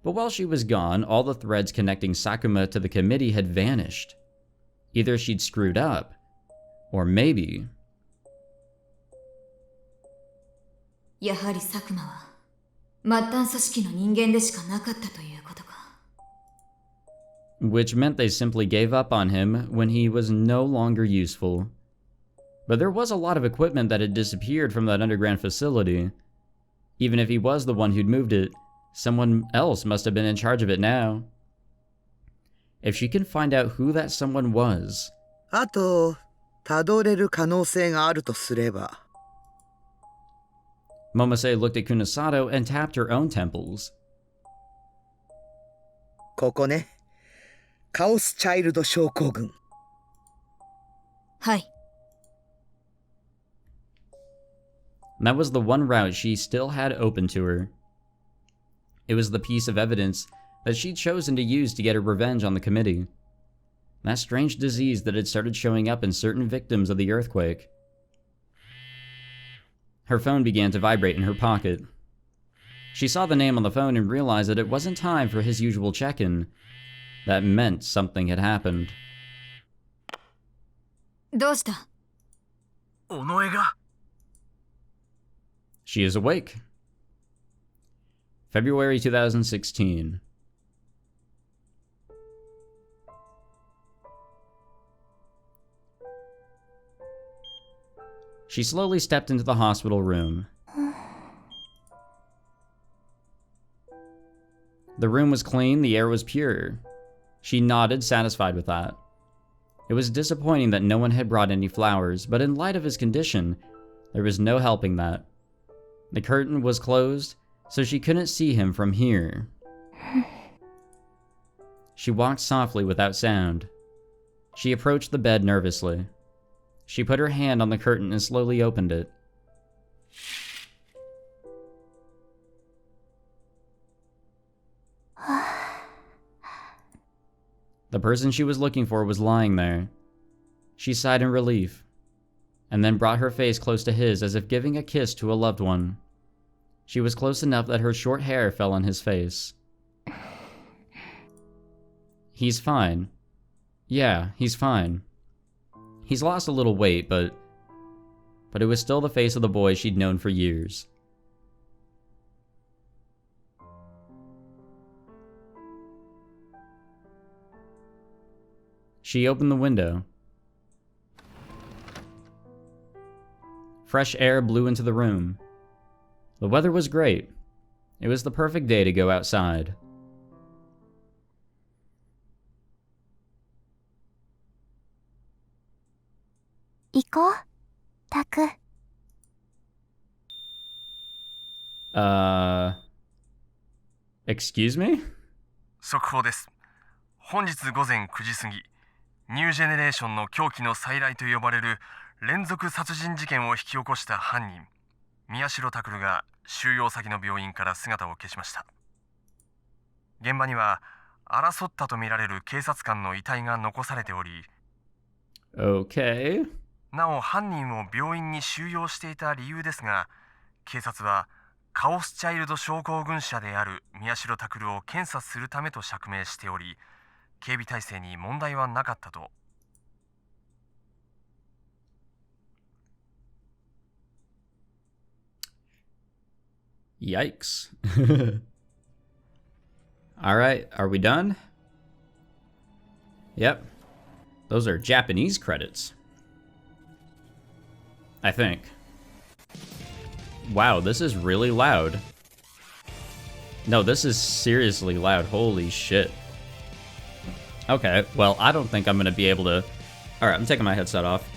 but while she was gone, all the threads connecting Sakuma to the committee had vanished. Either she'd screwed up, or maybe... やはり佐久間は末端組織の人間でしかなかったということか。 Which meant they simply gave up on him when he was no longer useful. But there was a lot of equipment that had disappeared from that underground facility. Even if he was the one who'd moved it, someone else must have been in charge of it now. If she can find out who that someone was... あと、たどれる可能性があるとすれば。Momose looked at Kunasato and tapped her own temples. ここね。カオスチャイルド症候群。はい。 That was the one route she still had open to her. It was the piece of evidence that she'd chosen to use to get her revenge on the committee. That strange disease that had started showing up in certain victims of the earthquake. Her phone began to vibrate in her pocket. She saw the name on the phone and realized that it wasn't time for his usual check-in. That meant something had happened. どうした？尾上が。 She is awake. February 2016. She slowly stepped into the hospital room. The room was clean, the air was pure. She nodded, satisfied with that. It was disappointing that no one had brought any flowers, but in light of his condition, there was no helping that. The curtain was closed, so she couldn't see him from here. She walked softly without sound. She approached the bed nervously. She put her hand on the curtain and slowly opened it. The person she was looking for was lying there. She sighed in relief, and then brought her face close to his as if giving a kiss to a loved one. She was close enough that her short hair fell on his face. He's fine. Yeah, he's fine. He's lost a little weight, but it was still the face of the boy she'd known for years. She opened the window. Fresh air blew into the room. The weather was great. It was the perfect day to go outside. Excuse me? 速報です。本日午前9時過ぎ、ニュージェネレーションの狂気の再来と呼ばれる連続殺人事件を引き起こした犯人、宮代拓が収容先の病院から姿を消しました。現場には争ったとみられる警察官の遺体が残されており、Okay. なお犯人を病院に収容していた理由ですが、警察はカオスチャイルド症候群者である宮代拓を検査するためと釈明しており、警備体制に問題はなかったと。Yikes. Alright, are we done? Yep. Those are Japanese credits. I think. Wow, this is really loud. No, this is seriously loud. Holy shit. Okay, well, I don't think I'm gonna be able to... Alright, I'm taking my headset off.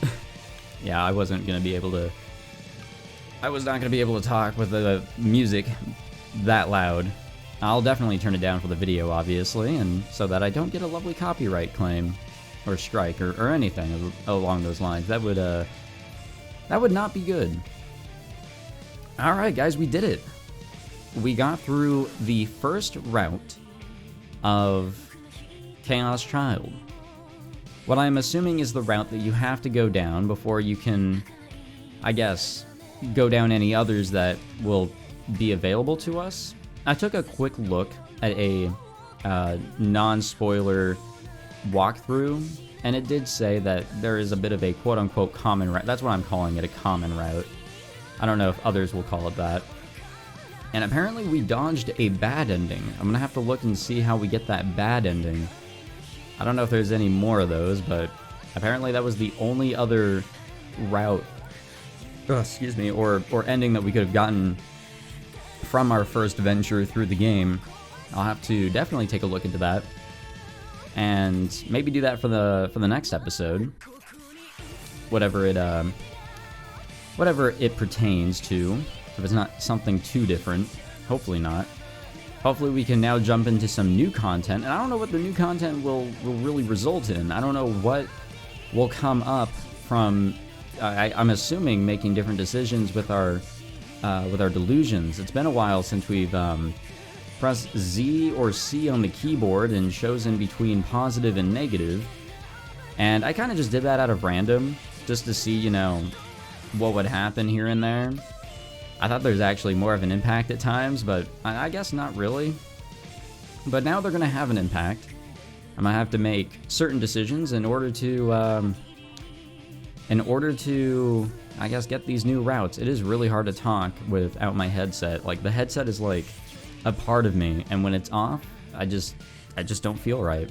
Yeah, I wasn't gonna be able to... I was not gonna be able to talk with the music that loud. I'll definitely turn it down for the video, obviously, and so that I don't get a lovely copyright claim. Or strike, or anything along those lines. That would not be good. Alright, guys, we did it. We got through the first route of Chaos Child. What I'm assuming is the route that you have to go down before you can, I guess, go down any others that will be available to us. I took a quick look at a non-spoiler walkthrough, and it did say that there is a bit of a quote-unquote common route. That's what I'm calling it, a common route. I don't know if others will call it that. And apparently we dodged a bad ending. I'm gonna have to look and see how we get that bad ending. I don't know if there's any more of those, but apparently that was the only other route, excuse me, or ending that we could have gotten from our first venture through the game. I'll have to definitely take a look into that, and maybe do that for the next episode, whatever it pertains to. If it's not something too different, hopefully not. Hopefully we can now jump into some new content, and I don't know what the new content will really result in. I don't know what will come up from. I'm assuming making different decisions with our delusions. It's been a while since we've pressed Z or C on the keyboard and chosen between positive and negative, and I kind of just did that out of random, just to see, you know, what would happen here and there. I thought there's actually more of an impact at times, but I guess not really. But now they're gonna have an impact. I'm gonna have to make certain decisions in order to, I guess, get these new routes. It is really hard to talk without my headset. Like, the headset is like a part of me, and when it's off, I just don't feel right.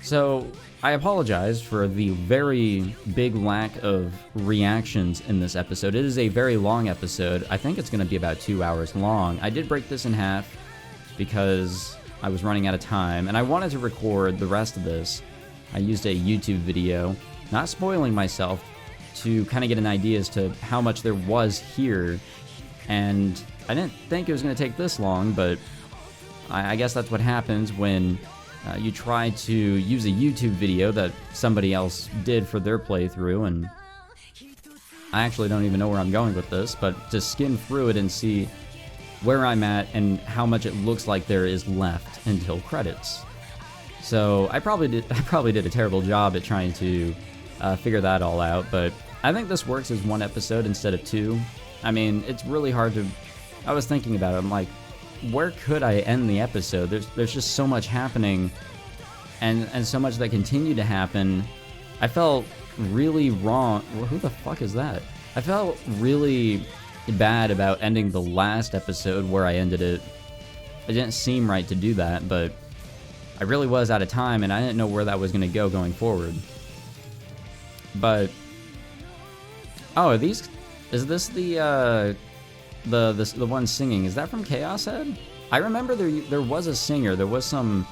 So I apologize for the very big lack of reactions in this episode. It is a very long episode. I think it's going to be about 2 hours long. I did break this in half because I was running out of time, and I wanted to record the rest of this. I used a YouTube video, not spoiling myself, to kind of get an idea as to how much there was here, and I didn't think it was going to take this long, but I guess that's what happens when you try to use a YouTube video that somebody else did for their playthrough, and I actually don't even know where I'm going with this, but to skim through it and see where I'm at and how much it looks like there is left until credits. So I probably did a terrible job at trying to figure that all out, but I think this works as one episode instead of two. I mean, it's really hard to. I was thinking about it. I'm like, where could I end the episode? There's just so much happening, and so much that continued to happen. I felt really wrong. Who the fuck is that? I felt really bad about ending the last episode where I ended it. It didn't seem right to do that, but I really was out of time, and I didn't know where that was going to go going forward. But oh, is this the one singing? Is that from Chaos Head? I remember there was a singer. There was some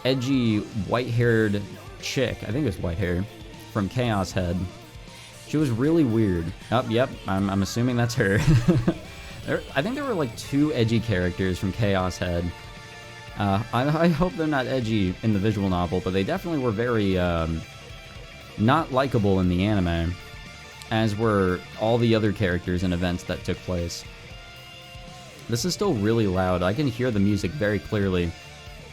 edgy white-haired chick. I think it was white hair from Chaos Head. She was really weird. Oh, yep. I'm assuming that's her. I think there were like 2 edgy characters from Chaos Head. I hope they're not edgy in the visual novel, but they definitely were very not likable in the anime, as were all the other characters and events that took place. This is still really loud. I can hear the music very clearly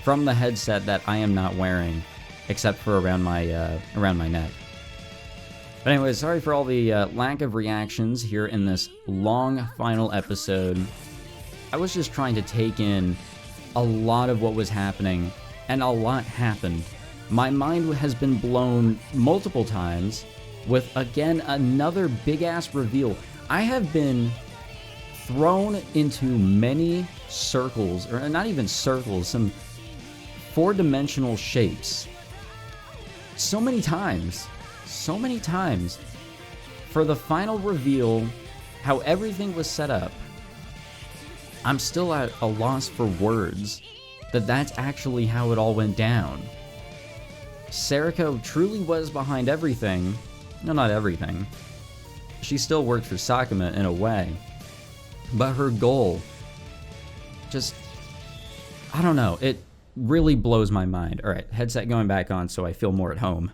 from the headset that I am not wearing, except for around my neck. But anyway, sorry for all the lack of reactions here in this long final episode. I was just trying to take in a lot of what was happening, and a lot happened. My mind has been blown multiple times with, again, another big-ass reveal. I have been thrown into many circles, or not even circles, some 4-dimensional shapes. So many times for the final reveal, how everything was set up. I'm still at a loss for words that that's actually how it all went down. Serika truly was behind everything. No, not everything. She still worked for Sakuma in a way. But her goal, just, I don't know, it really blows my mind. Alright, headset going back on so I feel more at home.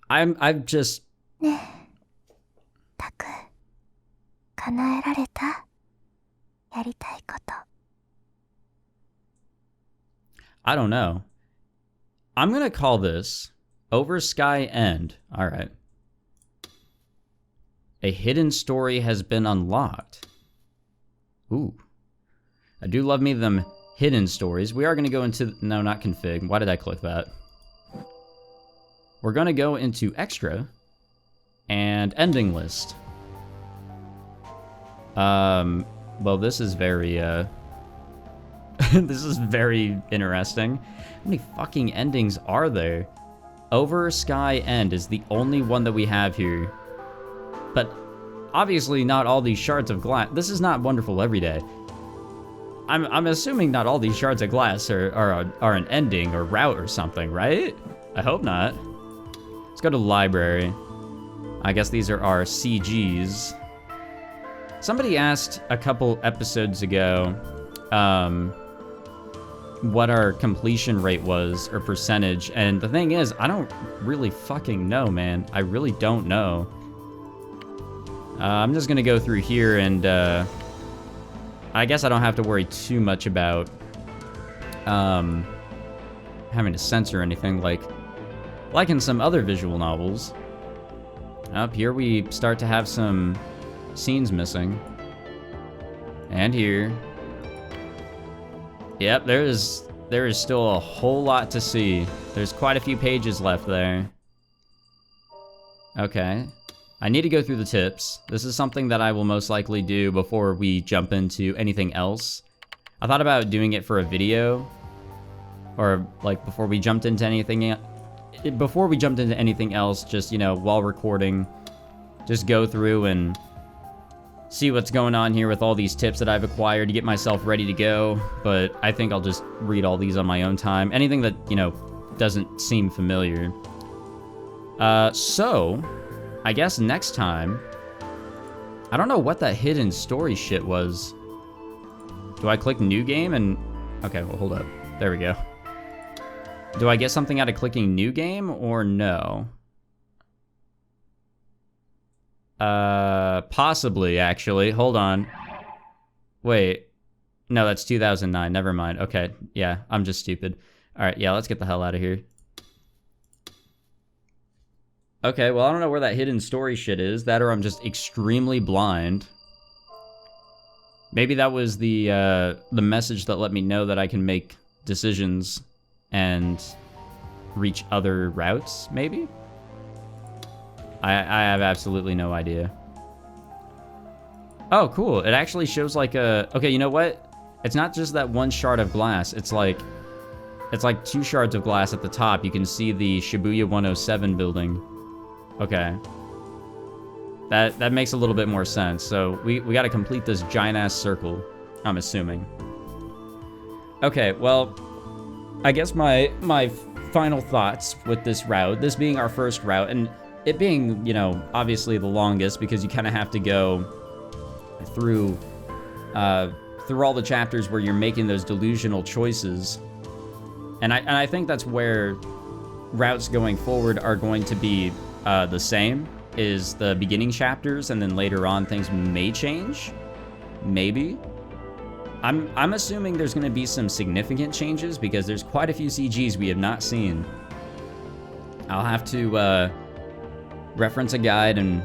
I've just... ねえ、タク、叶えられた？やりたいこと。I don't know. I'm gonna call this Over Sky End. Alright. A hidden story has been unlocked. Ooh. I do love me them hidden stories. We are gonna go into... No, not config. Why did I click that? We're gonna go into extra and ending list. Well, this is very, this is very interesting. How many fucking endings are there? Over Sky End is the only one that we have here. But obviously not all these shards of glass. This is not Wonderful Everyday. I'm assuming not all these shards of glass are an ending or route or something, right? I hope not. Let's go to the library. I guess these are our CGs. Somebody asked a couple episodes ago what our completion rate was or percentage, and the thing is, I don't really fucking know, man. I really don't know. I'm just gonna go through here and I guess I don't have to worry too much about having to censor anything like in some other visual novels. Up here we start to have some scenes missing. And here. Yep, there is still a whole lot to see. There's quite a few pages left there. Okay. I need to go through the tips. This is something that I will most likely do before we jump into anything else. I thought about doing it for a video. Or, like, before we jumped into anything else, just, you know, while recording, just go through and see what's going on here with all these tips that I've acquired to get myself ready to go. But I think I'll just read all these on my own time. Anything that, you know, doesn't seem familiar. So, I guess next time, I don't know what that hidden story shit was. Do I click new game and, okay, well, hold up. There we go. Do I get something out of clicking new game or no? Possibly, actually. Hold on. Wait. No, that's 2009. Never mind. Okay. Yeah, I'm just stupid. All right. Yeah, let's get the hell out of here. Okay, well, I don't know where that hidden story shit is. That or I'm just extremely blind. Maybe that was the message that let me know that I can make decisions and reach other routes, maybe? I have absolutely no idea. Oh, cool. It actually shows like a... Okay, you know what? It's not just that one shard of glass. It's like 2 shards of glass at the top. You can see the Shibuya 107 building. Okay. That makes a little bit more sense. So we got to complete this giant-ass circle, I'm assuming. Okay, well, I guess my final thoughts with this route, this being our first route, and it being, you know, obviously the longest because you kind of have to go through all the chapters where you're making those delusional choices. And I think that's where routes going forward are going to be the same, is the beginning chapters, and then later on things may change. Maybe. I'm assuming there's going to be some significant changes because there's quite a few CGs we have not seen. I'll have to reference a guide, and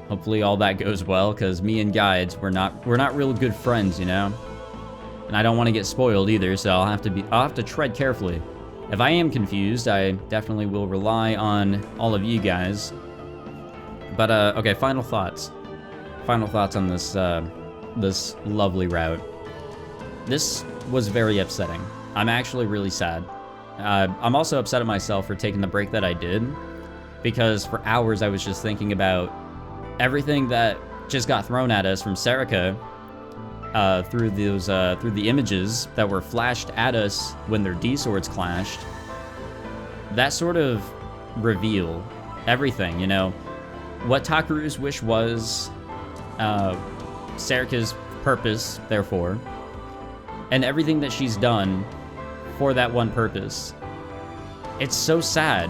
hopefully all that goes well, because me and guides, we're not real good friends, you know? And I don't want to get spoiled either, so I'll have to tread carefully. If I am confused, I definitely will rely on all of you guys. But okay, final thoughts. Final thoughts on this this lovely route. This was very upsetting. I'm actually really sad. I'm also upset at myself for taking the break that I did, because for hours I was just thinking about everything that just got thrown at us from Serika through the images that were flashed at us when their D-swords clashed. That sort of reveal everything, you know, what Takuru's wish was, Serika's purpose, therefore, and everything that she's done for that one purpose. It's so sad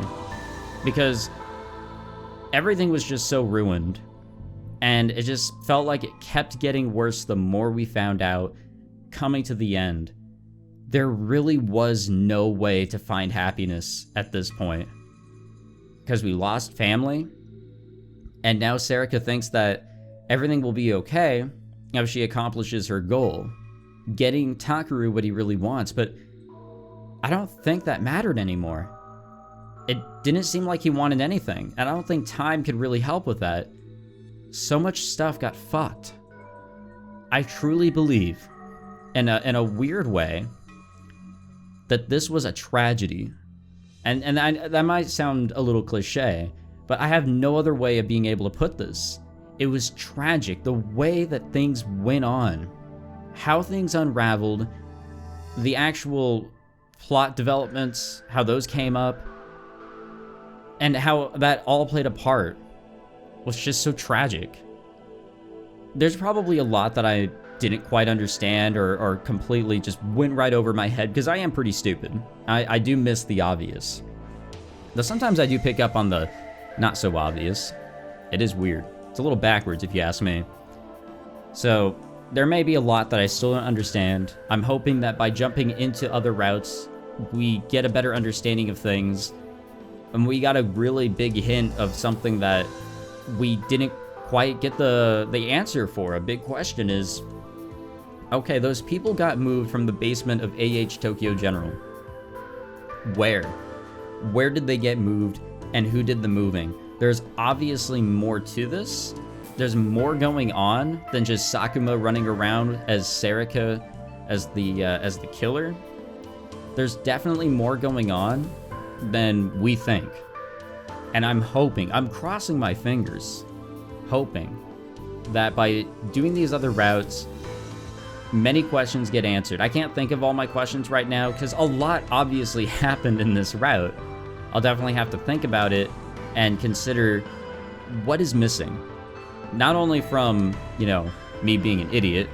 because everything was just so ruined, and it just felt like it kept getting worse the more we found out, coming to the end. There really was no way to find happiness at this point, because we lost family, and now Serika thinks that everything will be okay if she accomplishes her goal, getting Takuru what he really wants, but I don't think that mattered anymore. It didn't seem like he wanted anything, and I don't think time could really help with that. So much stuff got fucked. I truly believe, in a weird way, that this was a tragedy. And that might sound a little cliche, but I have no other way of being able to put this. It was tragic, the way that things went on, how things unraveled, the actual plot developments, how those came up, and how that all played a part was just so tragic. There's probably a lot that I didn't quite understand or completely just went right over my head, because I am pretty stupid. I do miss the obvious. Though sometimes I do pick up on the not so obvious. It is weird. It's a little backwards if you ask me. So there may be a lot that I still don't understand. I'm hoping that by jumping into other routes, we get a better understanding of things. And we got a really big hint of something that we didn't quite get the answer for. A big question is, okay, those people got moved from the basement of AH Tokyo General. Where? Where did they get moved, and who did the moving? There's obviously more to this. There's more going on than just Sakuma running around as Serika, as the killer. There's definitely more going on than we think. And I'm hoping, I'm crossing my fingers, hoping that by doing these other routes, many questions get answered. I can't think of all my questions right now because a lot obviously happened in this route. I'll definitely have to think about it and consider what is missing. Not only from, me being an idiot,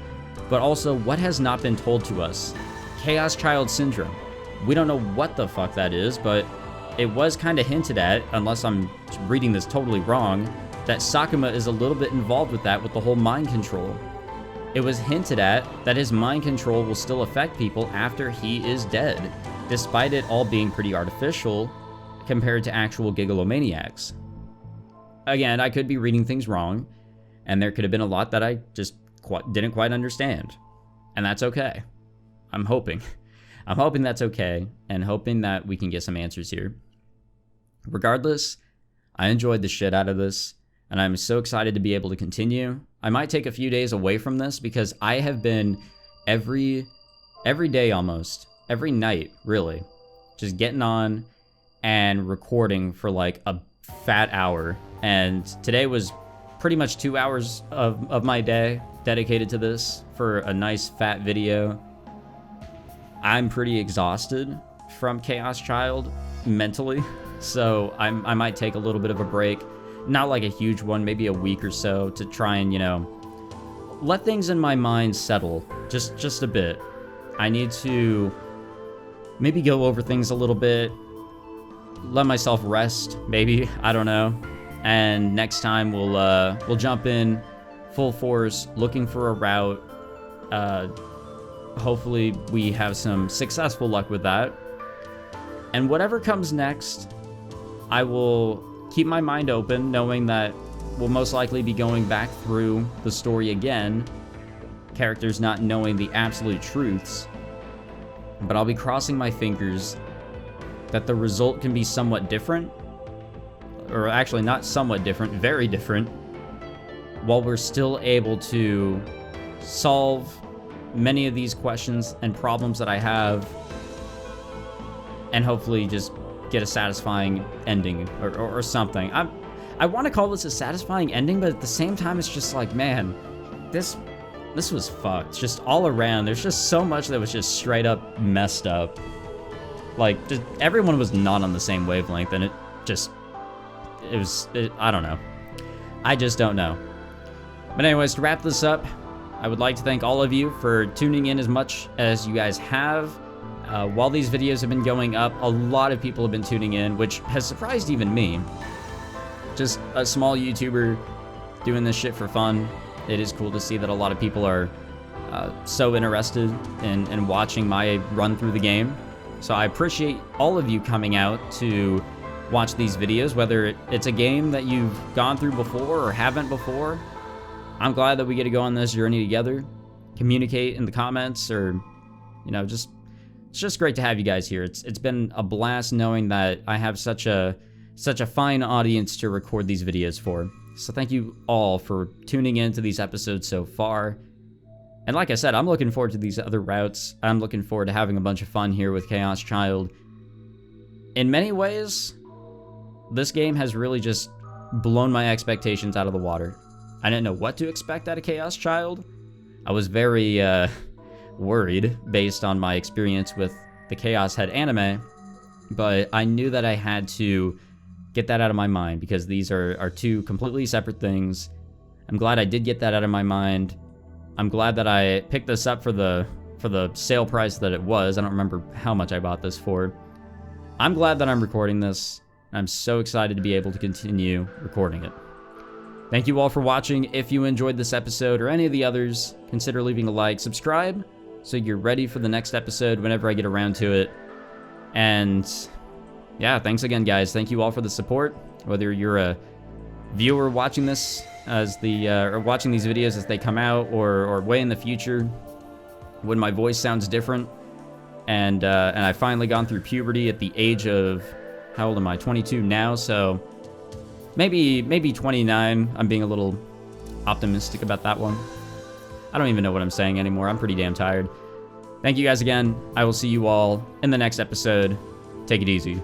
but also what has not been told to us. Chaos Child Syndrome. We don't know what the fuck that is, but it was kind of hinted at, unless I'm reading this totally wrong, that Sakuma is a little bit involved with that, with the whole mind control. It was hinted at that his mind control will still affect people after he is dead, despite it all being pretty artificial compared to actual gigalomaniacs. Again, I could be reading things wrong, and there could have been a lot that I just didn't quite understand. And that's okay. I'm hoping. I'm hoping that's okay, and hoping that we can get some answers here. Regardless, I enjoyed the shit out of this, and I'm so excited to be able to continue. I might take a few days away from this because I have been every day almost, every night really, just getting on and recording for like a fat hour. And today was pretty much 2 hours of my day dedicated to this for a nice fat video. I'm pretty exhausted from Chaos Child mentally, so I might take a little bit of a break. Not like a huge one, maybe a week or so, to try and, let things in my mind settle just a bit. I need to maybe go over things a little bit, let myself rest, maybe, I don't know. And next time we'll jump in full force, looking for a route. Hopefully we have some successful luck with that. And whatever comes next, I will keep my mind open, knowing that we'll most likely be going back through the story again, characters not knowing the absolute truths. But I'll be crossing my fingers that the result can be somewhat different, or actually not somewhat different, very different, while we're still able to solve many of these questions and problems that I have, and hopefully just get a satisfying ending or something. I want to call this a satisfying ending, but at the same time, it's just like, man, this was fucked. Just all around, there's just so much that was just straight up messed up. Like, just everyone was not on the same wavelength, and I don't know. I just don't know. But anyways, to wrap this up, I would like to thank all of you for tuning in as much as you guys have. While these videos have been going up, a lot of people have been tuning in, which has surprised even me. Just a small YouTuber doing this shit for fun. It is cool to see that a lot of people are so interested in watching my run through the game. So I appreciate all of you coming out to watch these videos, whether it's a game that you've gone through before or haven't before. I'm glad that we get to go on this journey together, communicate in the comments, or, it's just great to have you guys here. It's been a blast knowing that I have such a fine audience to record these videos for. So thank you all for tuning in to these episodes so far. And like I said, I'm looking forward to these other routes. I'm looking forward to having a bunch of fun here with Chaos Child. In many ways, this game has really just blown my expectations out of the water. I didn't know what to expect out of Chaos Child. I was very worried based on my experience with the Chaos Head anime, but I knew that I had to get that out of my mind because these are two completely separate things. I'm glad I did get that out of my mind. I'm glad that I picked this up for the sale price that it was. I don't remember how much I bought this for. I'm glad that I'm recording this. I'm so excited to be able to continue recording it. Thank you all for watching. If you enjoyed this episode or any of the others, consider leaving a like, subscribe, so you're ready for the next episode whenever I get around to it. And yeah, thanks again, guys. Thank you all for the support. Whether you're a viewer watching this as or watching these videos as they come out, or way in the future when my voice sounds different, and I've finally gone through puberty at the age of, how old am I? 22 now, so maybe 29. I'm being a little optimistic about that one. I don't even know what I'm saying anymore. I'm pretty damn tired. Thank you guys again. I will see you all in the next episode. Take it easy.